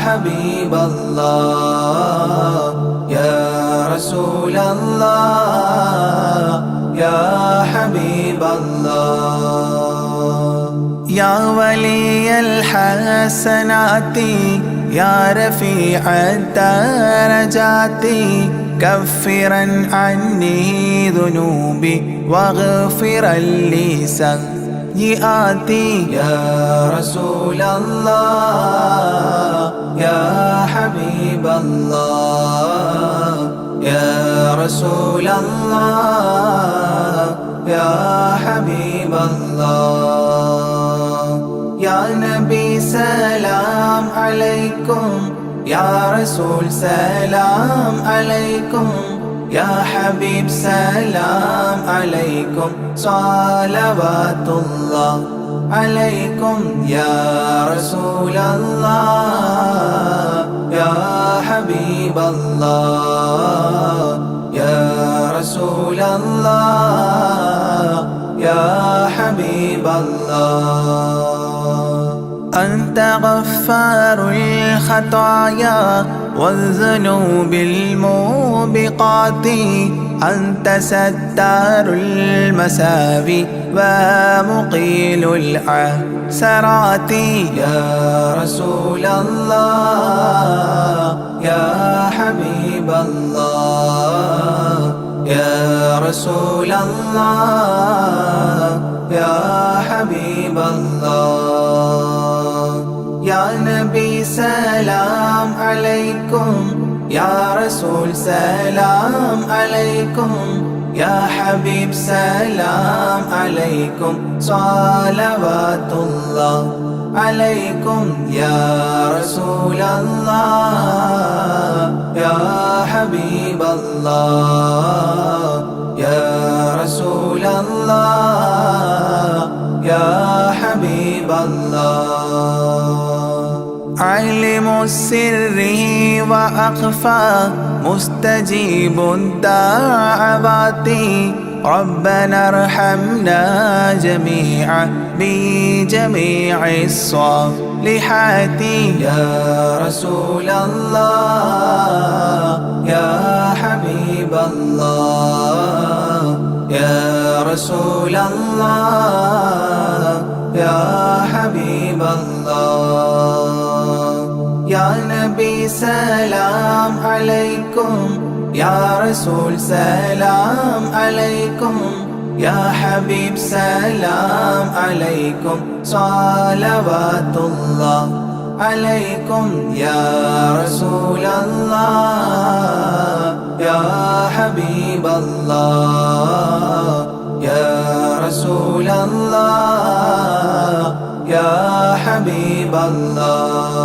حبيب الله، يا رسول الله يا حبيب الله. يا ولي الحسنات يا رفيع الدرجات، كفرا عني ذنوبي واغفرا لي سيئاتي. يا رسول الله يا حبيب الله، يا رسول الله يا حبيب الله. يا نبي سلام عليكم، يا رسول سلام عليكم، يا حبيب سلام عليكم، صلوات الله عليكم. يا رسول الله يا حبيب الله، يا رسول الله يا حبيب الله. أنت غفار الخطايا والذنوب الموبقات، أنت ستار المساوي ومقيل العثرات. يا رسول الله يا حبيب الله، يا رسول الله يا حبيب الله. يا نبي سلام عليكم، يا رسول سلام عليكم، يا حبيب سلام عليكم، صلوات الله عليكم. يا رسول الله يا حبيب الله، يا رسول الله يا حبيب الله. عالم السر وأخفى مستجيب الدعوات، ربنا ارحمنا جميعا بجميع الصالحات. يا رسول الله يا حبيب الله، يا رسول الله يا حبيب الله. يا نبي سلام عليكم، يا رسول سلام عليكم، يا حبيب سلام عليكم، صلوات الله عليكم يا رسول الله يا حبيب الله يا رسول الله يا حبيب الله.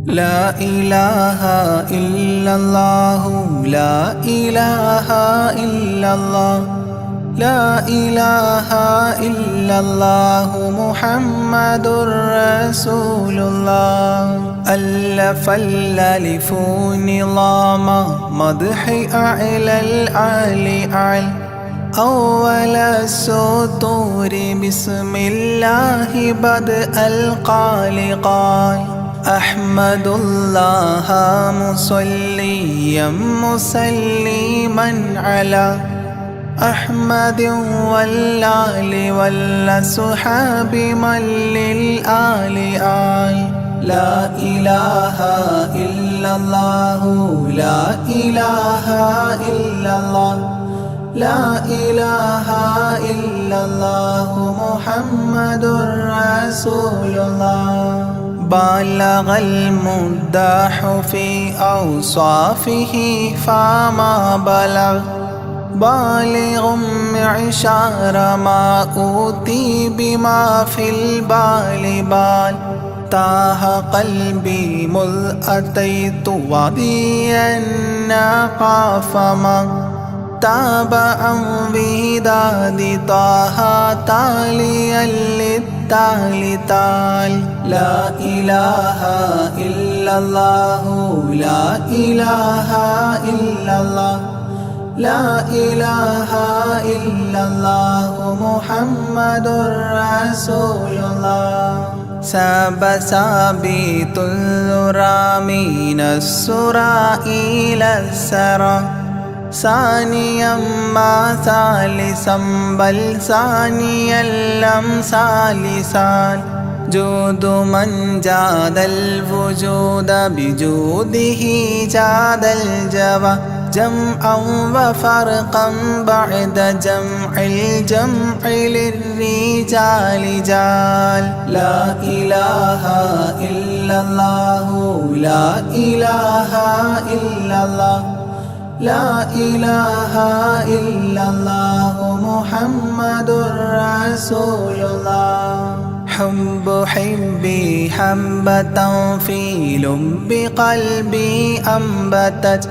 لا إله إلا الله لا إله إلا الله لا إله إلا الله محمد رسول الله. ألف الألف نظام مدح أعلى الأعلى أول السطور بسم الله بدء القال أحمد الله مصليا مسلما على أحمد والآل والصحاب من للآل آل. لا إله إلا الله لا إله إلا الله لا إله إلا الله محمد رسول الله. بلغ المداح في أوصافه فما بلغ بالغ معشار ما أوتي بما في البال بال. تاه قلبي مذ أتيت واديا قاف ما تابعا بهداد طه تاليا للتالي تال. لا إله إلا الله لا إله إلا الله لا إله إلا الله محمد رسول الله. ساب سابيت الذرى من السرى إلى السرى ثانيا ما ثالثا بل ثانيا لم ثالثان. جود من جاد الوجود بجوده جاد الجوى جمعا وفرقا بعد جمع الجمع للرجال جال. لا إله إلا الله لا إله إلا الله لا إله إلا الله محمد رسول الله. حب حبي حبة في لب قلبي أنبتت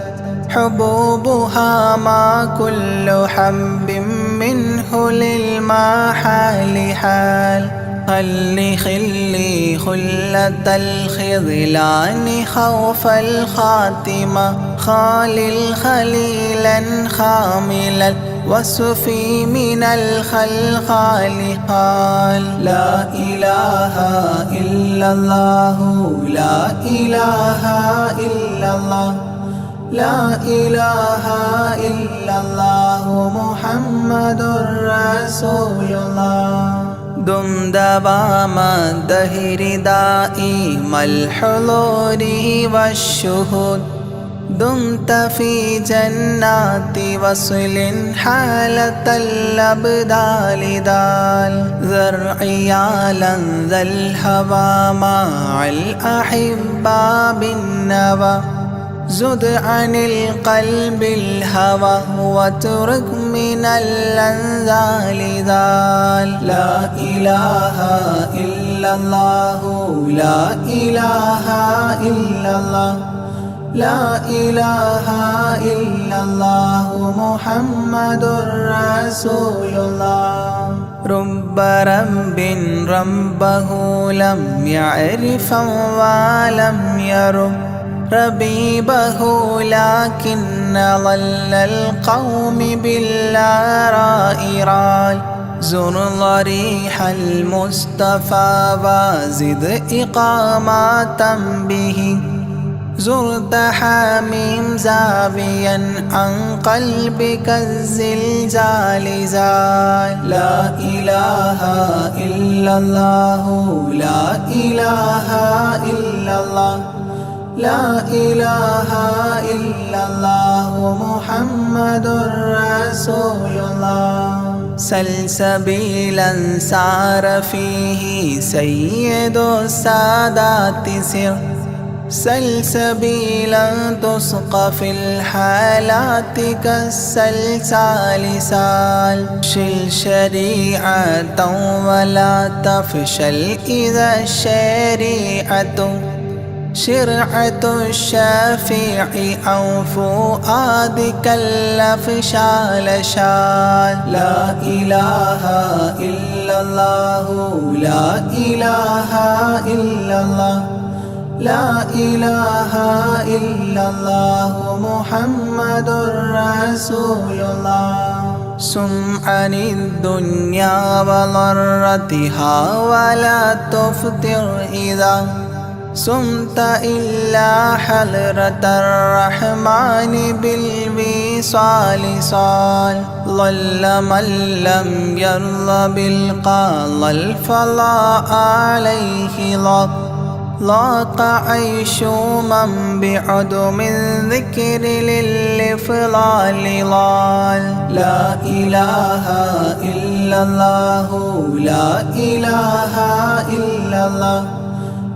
حبوبها ما كل حب منه للمحال حال. خلي خلة الخذلان خوف الخاتمة خالل خليلا خاملا وصفي من الخلخال قال. لا إله إلا الله لا إله إلا الله لا إله إلا الله محمد رسول الله. دم دوام الدهر دائم الحضور والشهود دمت في جنات وصل حالة الأبدال دال. ذرعي على ذا الهوى مع الأحبة بالنوى زد عن القلب الهوى واترك من الأنذال ذال. لا إله إلا الله لا إله إلا الله لا إله إلا الله محمد رسول الله. رب رب ربه لم يعرف ولم يرب ربيبه لكن ظل القوم بالآراء رال. زر ضريح المصطفى وزد إقامة به زرت حميم زاويا عن قلبك الزلزال زال. لا إله إلا الله لا إله إلا الله لا إله إلا الله محمد رسول الله سلسبيلا سار فيه سيد السادات سر سلسبيلا تسقى في الحالات كالسلسال سال شل شريعة ولا تفشل إذا الشريعة شرعة الشافع أو فؤادك الأفشال شال لا إله إلا الله لا إله إلا الله لا إله إلا الله محمد رسول الله سم عن الدنيا وضرتها ولا تفطر إذا سمت إلا حضرة الرحمن بالوصال صال ضل من لم يرضى بالقال الفضاء عليه ضاق عيش من بعدم الذكر للإفضال ضال لا إله إلا الله لا إله إلا الله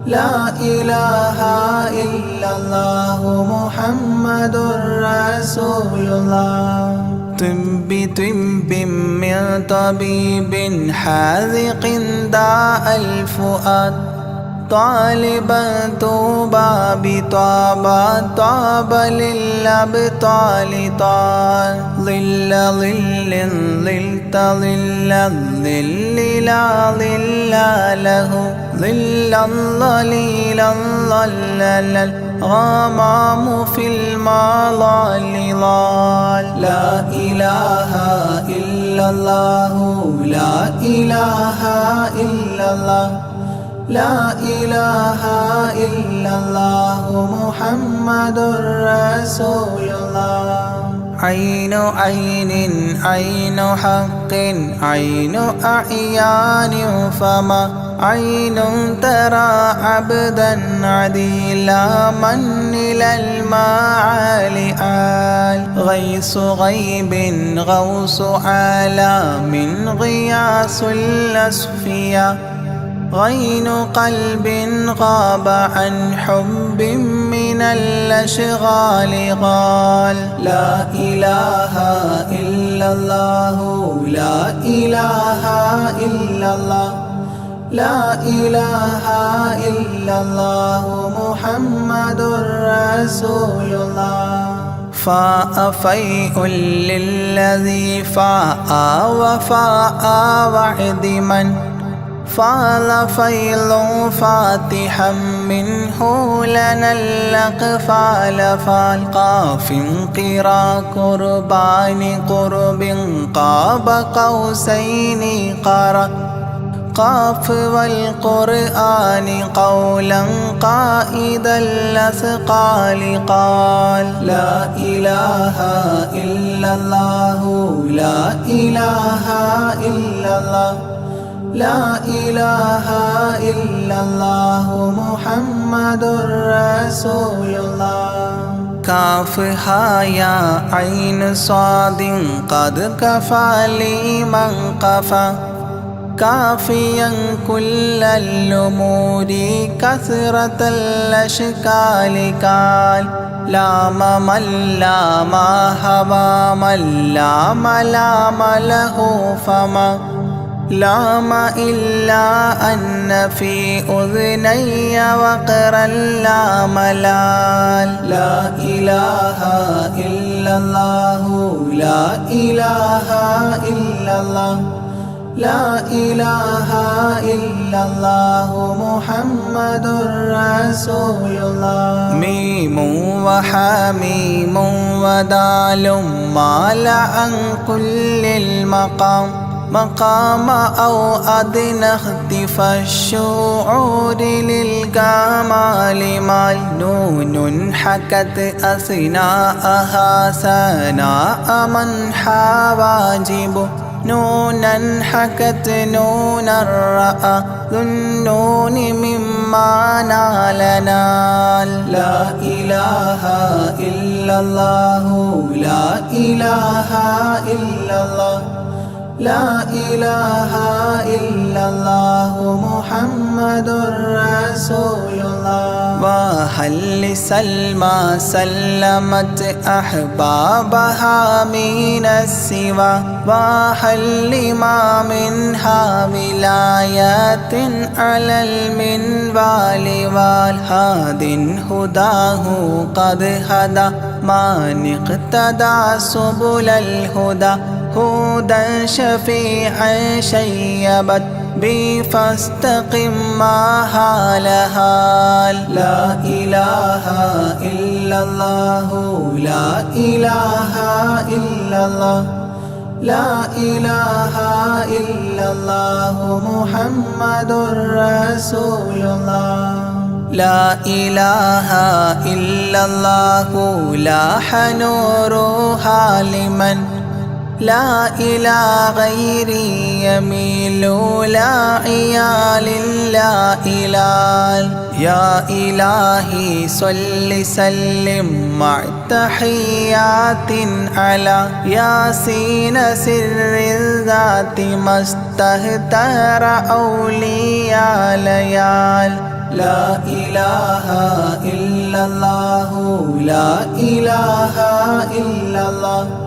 لا إله إلا الله محمد رسول الله طب من طبيب حاذق داء الفؤاد طالبا طوبى بطابى طاب للأبطال طال ظل ظلت ظل الظل لا ظل له ظلا ظليلا ظلل الغمام في المظال ضال لا إله إلا الله لا إله إلا الله لا إله إلا الله محمد رسول الله عين عين عين حق عين أعيان فما عين ترى عبدا عديلا من إلى المعالي آل غيث غيب غوص عالم غياث الأصفياء غين قلب غاب عن حب من الأشغال قال لا إله إلا الله لا إله إلا الله لا إله إلا الله محمد رسول الله فاء فيء للذي فاء وفاء وعد من فاض فيض فاتحا منه لنا الأقفال فالقاف قرا قربان قرب قاب قوسين قرا قاف والقرآن قولا قائد الأثقال قال لا إله إلا الله لا إله إلا الله لا إله إلا الله محمد رسول الله كافها يا عين صاد قد كفى لي من قفى كافيا كل الأمور كثرة الأشكال قال لام من لام هوى من لام لام له فما لام إلا أن في أذني وقرا لا ملال لا إله إلا الله لا إله إلا الله لا إله إلا الله محمد رسول الله ميم وحميم ودال مال عن كل المقام مقام أو أدنى اختفى الشعور للكمال مال نون حكت أثناءها ثناء من حواجب نونا حكت نون الرأى ذو النون مما نال لا إله إلا الله لا إله إلا الله لا إله إلا الله محمد رسول الله وهل سلمى سلمت أحبابها من السوى وهل لما منها ولايات على المنوال والهاد هداه قد هدى من اقتدى سبل الهدى هدى شفيعا شيبت بي فاستقم ما هالها لا إله إلا الله لا إله إلا الله لا إله إلا الله محمد رسول الله لا إله إلا الله لاح نورها لمن لا إلى غيري يميل لا عيال لا إله يا إلهي صل سلم مع تحيات على ياسين سر الذات ما استهتر أولياء ليال لا إله إلا الله لا إله إلا الله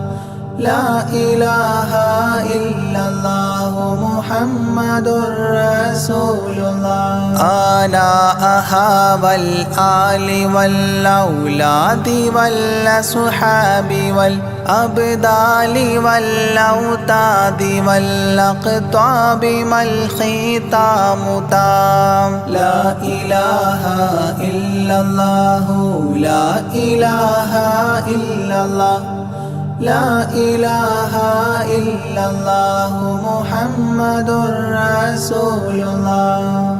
لا إله إلا الله محمد رسول الله أنا أهاب الآل والأولاد والأصحاب والأبدال والأوتاد والأقطاب ما الختام تام لا إله إلا الله لا إله إلا الله لا إله إلا الله محمد رسول الله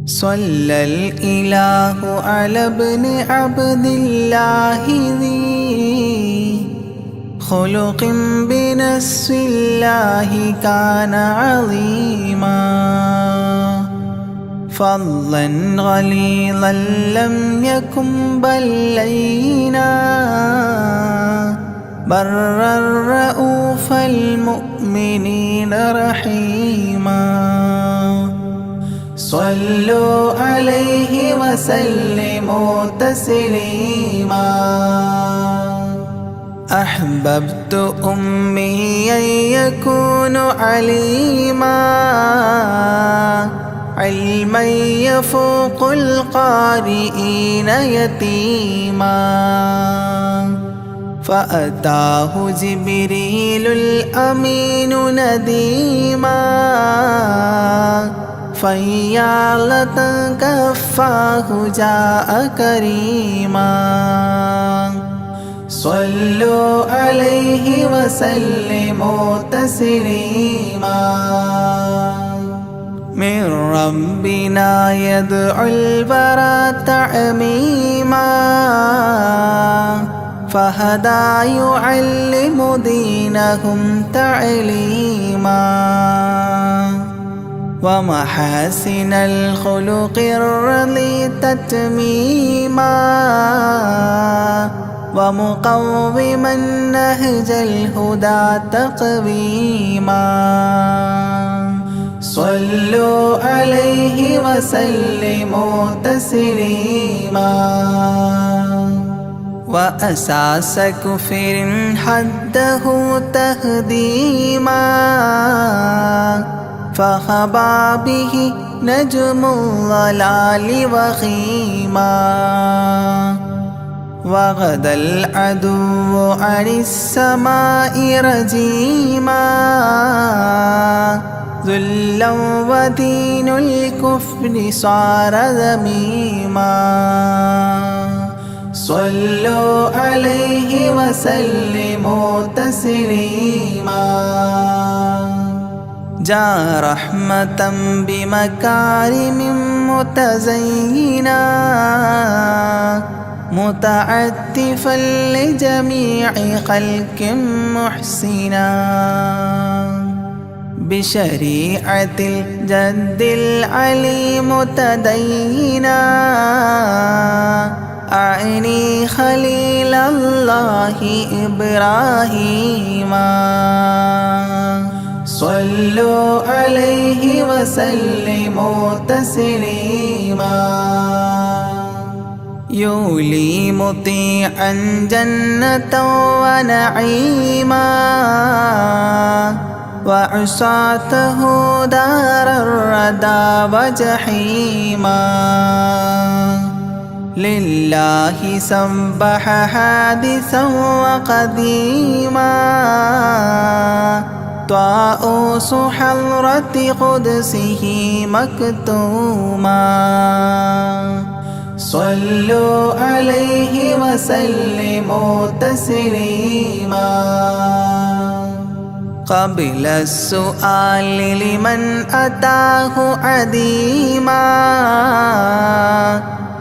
صلى الإله على ابن عبد الله ذي خلق بنص الله كان عظيما فضلا غليظا لم يكن بل لينا برا رؤوف المؤمنين رحيما صلوا عليه وسلموا تسليما أحببت أمي أن يكون عليما علما يفوق القارئين يتيما فأتاه جبريل الأمين نديما فيالة كفاه جاء كريما صلوا عليه وسلموا تسليما من ربنا يدعو البرى تعميما فهدى يعلم دينهم تعليما ومحاسن الخلق الرضي تتميما ومقوما نهج الهدى تقويما صلوا عليه وسلموا تسليما وأساس كفر حده تهديما فخبا به نجم الضلال وخيما وغدا العدو عن السماء رجيما ذلا ودين الكفر صار ذميما صلوا عليه وسلموا تسليما جاء رحمة بمكارم متزينا متعتفا لجميع خلق محسنا بشريعة الجد العلي متدينا أعني خليل الله إبراهيم صلوا عليه وسلموا تسليما يولي مطيعا جنة ونعيما وعصاته دار الردى وجحيما لله سبح حادثا وقديما طاؤوس حضرة قدسه مكتوما صلوا عليه وسلموا تسليما قبل السؤال لمن أتاه عديما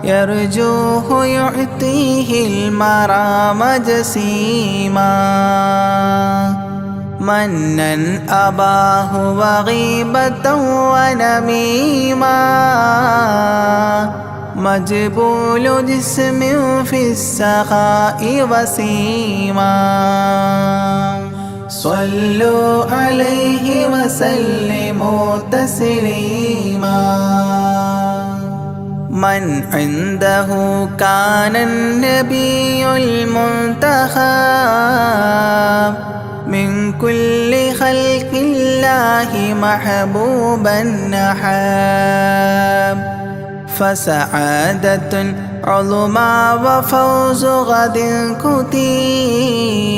يرجوه يعطيه المرام جسيما منا أباه وغيبة ونميما مجبول جسم في السخاء وسيما صلوا عليه وسلموا تسليما من عنده كان النبي المنتخب من كل خلق الله محبوبا نحب فسعادة عظمى وفوز غد كتيم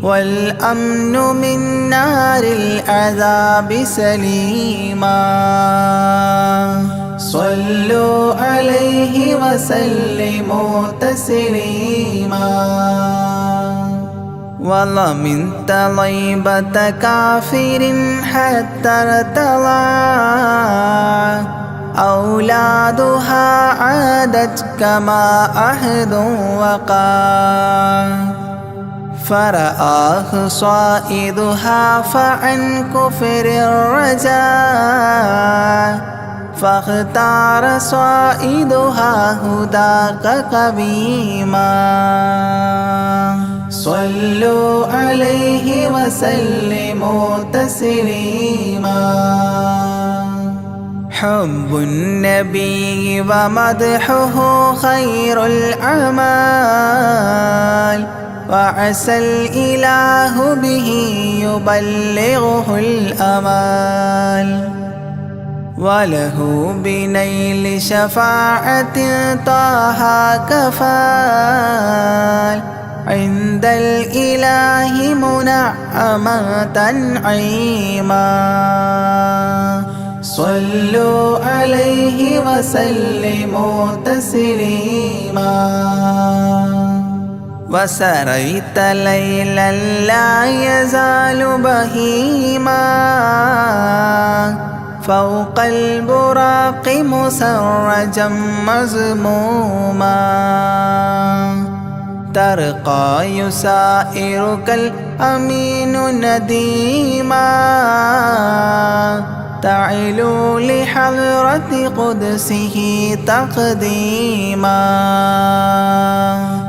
والأمن من نار العذاب سليما صلوا عليه وسلموا تسليما والله من طيبة كافر حتى ارتضى أولادها عادت كما أحد وقع فرآه صائدها فعن كفر الرجاء فاختار صائدها هداك قويما صلوا عليه وسلموا تسليما حب النبي ومدحه خير الأعمال وعسى الإله به يبلغه الأمال وله بنيل شفاعة طه كفال عند الإله منعما تنعيما صلوا عليه وسلموا تسليما وسريت ليلا لا يزال بهيما فوق البراق مسرجا مزموما ترقى يسائرك الأمين نديما تعلو لحضرة قدسه تقديما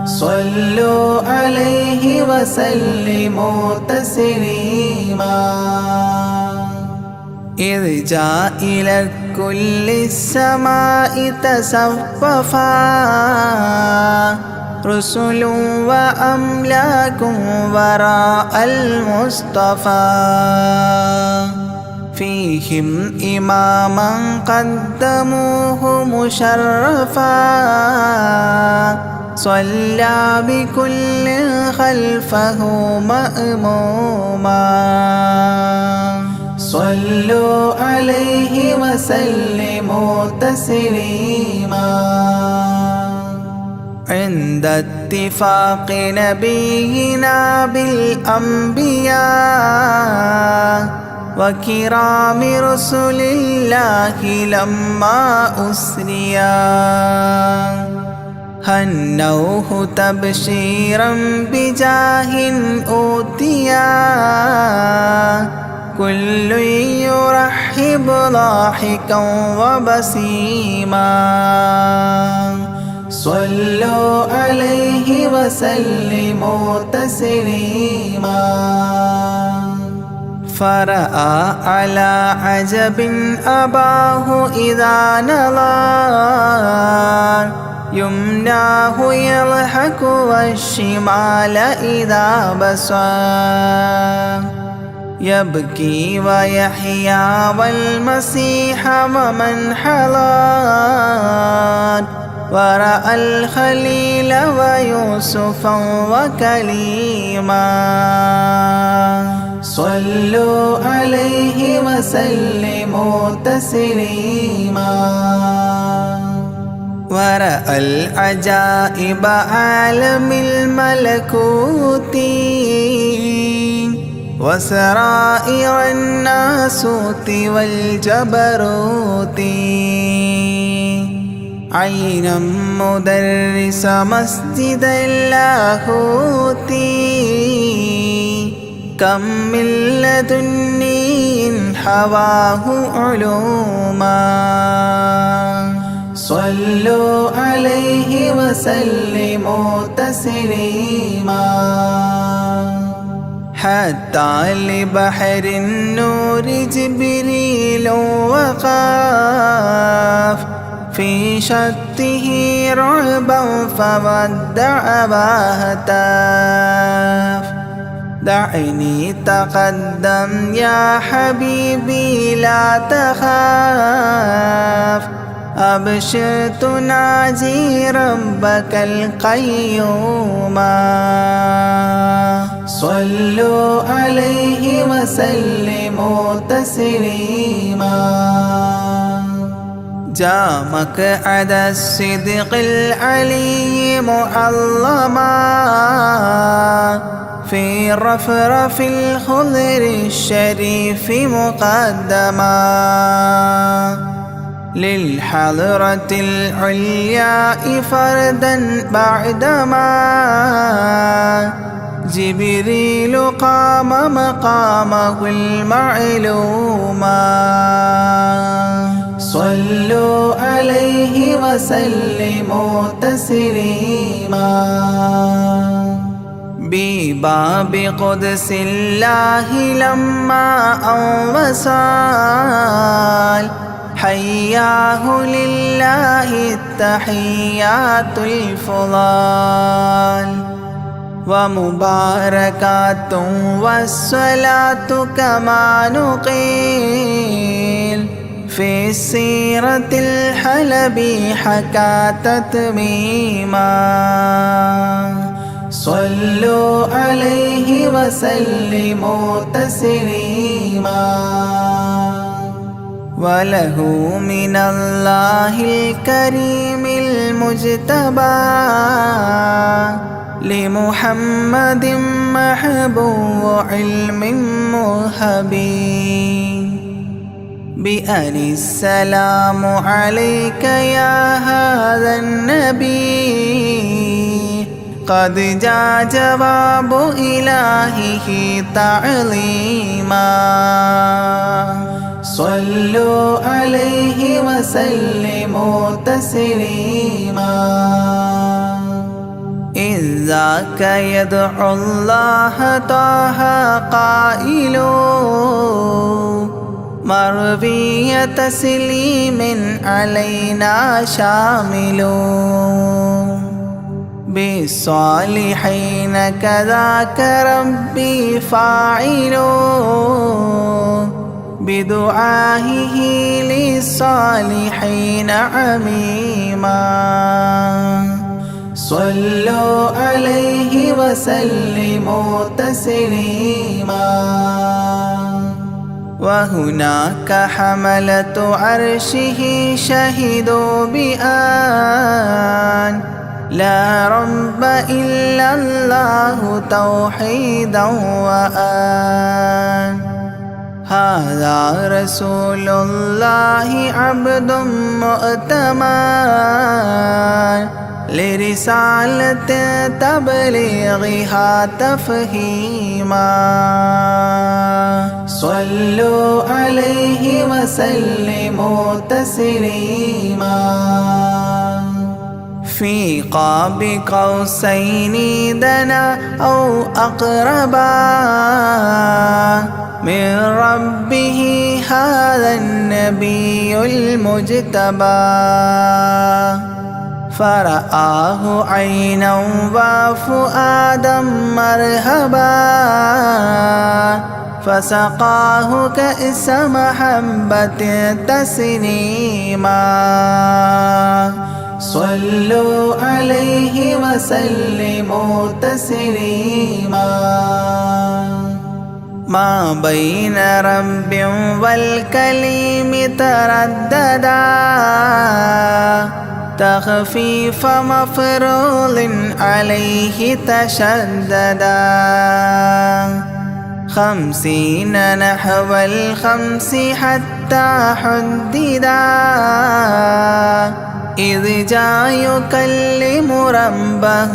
صلوا عليه وسلموا تسليما إذ جاء إلى كل السماء تصففا رسل وأملاك وراء المصطفى فيهم إماما قدموه مشرفا صلى بكل خلفه مأموما صلوا عليه وسلموا تسليما عند اتفاق نبينا بالأنبياء وكرام رسل الله لما أسريا هنوه تبشيرا بجاه أوتيا كل يرحب ضاحكا وبسيما صلوا عليه وسلموا تسليما فرأى على عجب أباه إذا نظر يمناه يضحك والشمال إذا بصر يبكي ويحيى والمسيح ومن حضر ورأى الخليل ويوسفا وكليما صلوا عليه وسلموا تسليما ورأى العجائب عالم الملكوت وسرائر الناسوت والجبروت عينا مدرس مسجد اللاهوت كم من لدني حواه علوما صلوا عليه وسلموا تسليما حتى لبحر النور جبريل وقاف في شته رعبا فودع وهتاف دعني تقدم يا حبيبي لا تخاف أبشر تناجي ربك القيوم صلوا عليه وسلموا تسليما جاء مقعد الصدق العلي معظما في رفرف الخضر الشريف مقدما للحضرة العلياء فردا بعدما جبريل قام مقامه المعلوما صلوا عليه وسلموا تسليما بباب قدس الله لما أنوصال حياه لله التحيات الفضال ومباركات والصلاة كما نقيل في السيرة الحلبي حكى تتميما صلوا عليه وسلموا تسليما وله من الله الكريم المجتبى لمحمد محبوب علم مهبي بأن السلام عليك يا هذا النبي قد جاء جواب إلهه تعظيما صلوا عليه وسلموا تسليما إذ ذاك يدعو الله طه قائل مروي تسليم علينا شامل بالصالحين كذاك ربي فاعل بدعائه للصالحين عميما صلوا عليه وسلموا تسليما وهناك حملة عرشه شهدوا بأن لا رب إلا الله توحيدا وأن هذا رسول الله عبد مؤتمن لرسالة تبليغها تفهيما صلوا عليه وسلموا تسليما في قاب قوسين دنا أو أقربا من ربه هذا النبي المجتبى فرآه عينا وفؤادا مرهبا فسقاه كأس محبة تسنيما صلوا عليه وسلموا تسليما ما بين رب والكليم ترددا تخفيف مفروض عليه تشددا 50 نحو 5 حتى حددا إذ جاء يكلم ربه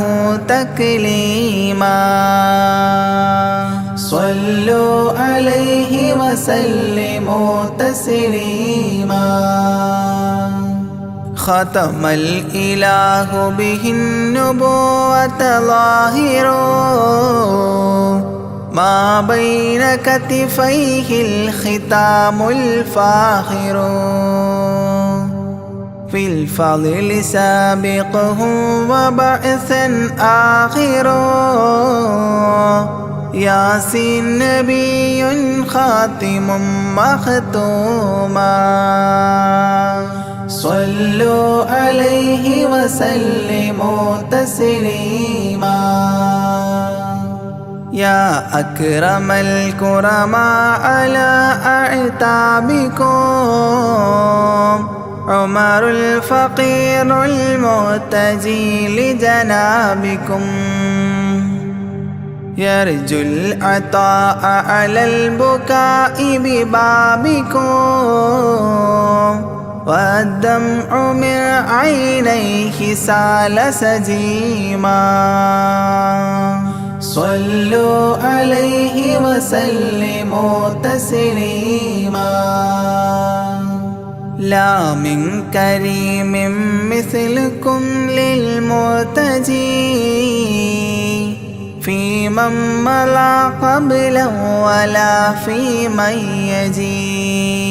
تكليما صلوا عليه وسلموا تسليما ختم الإله به النبوة ظاهر ما بين كتفيه الختام الفاخر في الفضل سابقه وبعثا آخر ياسين نبي خاتم مختوما صلوا عليه وسلموا تسليما يا أكرم الكرماء على أعتابكم عمر الفقير المعتجي لجنابكم يرجو العطاء على البكاء ببابكم والدمع من عينيه سال سجيما صلوا عليه وسلموا تسليما لا من كريم مثلكم للمرتجي في من مضى قبله ولا في من يجي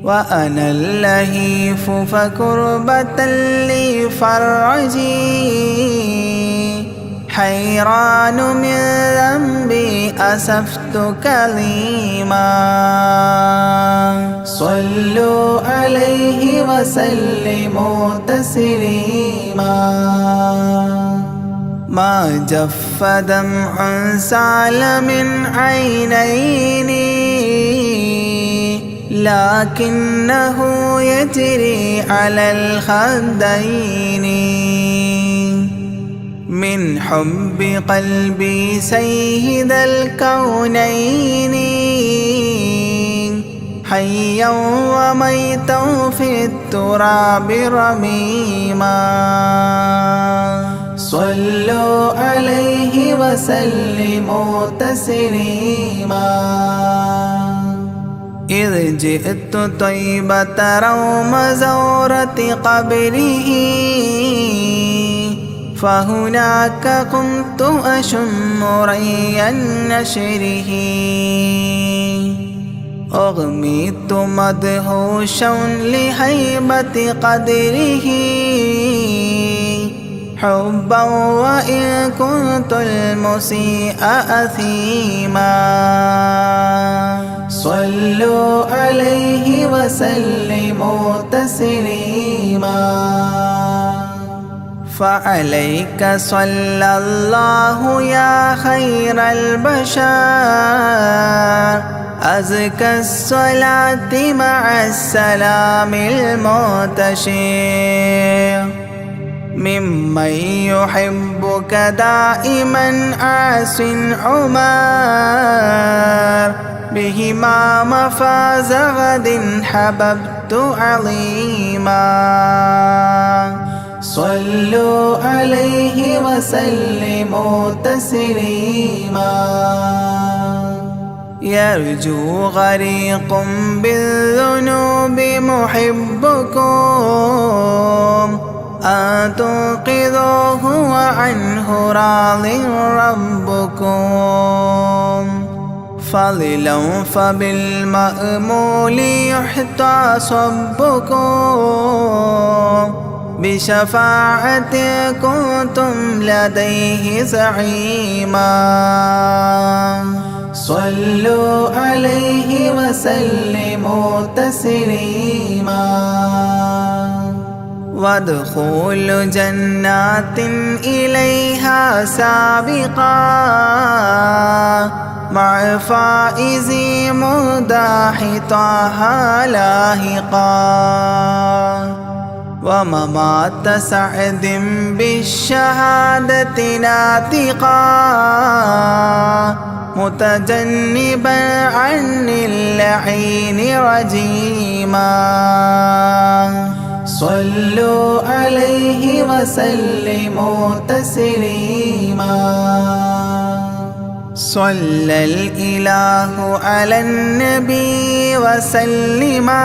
وأنا اللهيف فكربة لي فرجي حيران من ذنبي أسفت كظيما صلوا عليه وسلموا تسليما ما جف دمع سال من عينيني لكنه يجري على الخدين من حب قلبي سيد الكونين حيا وميتا في التراب رميما صلوا عليه وسلموا تسليما إذ جئت طيبة روم زورة قبره فهناك قمت أشم ري نشره أغميت مدهوشا لهيبة قدره حبا وإن كنت المسيء أثيما صلوا عليه وسلموا تسليما فعليك صلى الله يا خير البشر أزكى الصلاة مع السلام المنتشر ممن يحبك دائما عاص عمر بهما مفاز غد حببت عظيما صلوا عليه وسلموا تسليما يرجو غريق بالذنوب محبكم أن تنقذوه وعنه راض ربكم فضلا فبالمأمول يحتى صبكم بشفاعة كنتم لديه زعيما صلوا عليه وسلموا تسليما وادخول جنات إليها سابقا مع فائز مداح طه لاحقا وممات سعد بالشهادة ناطقا متجنبا عن اللعين رجيما صلوا عليه وسلموا تسليما صلى الإله على النبي وسلما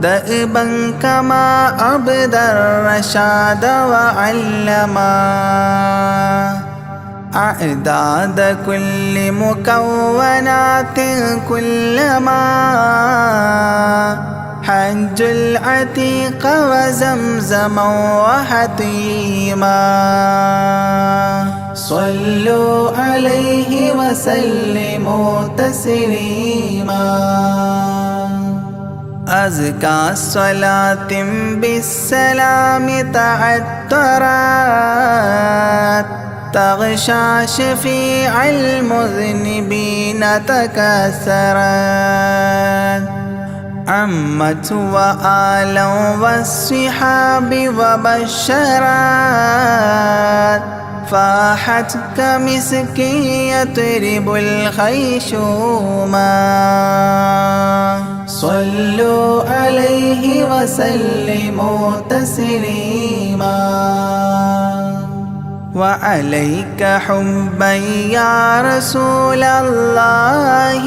دأبا كما أبدى الرشاد وعلما أعداد كل مكونات كلما حج العتيق وزمزما وحطيما صلوا عليه وسلموا تسليما أزكى الصلاة بالسلام تعطرت تغشى شفيع المذنبين تكسرت عمت وآلا والصحاب وبشرت فاحت كمسك يطرب الخيشوما صلوا عليه وسلموا تسليما وعليك حبا يا رسول الله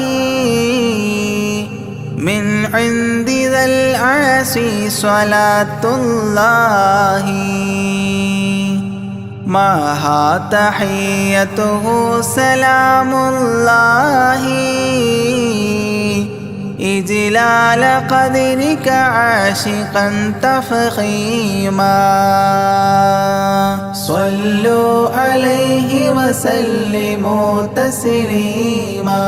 من عند ذا العاصي صلاة الله معها تحيته سلام الله إجلال قدرك عاشقا تفخيما صلوا عليه وسلموا تسليما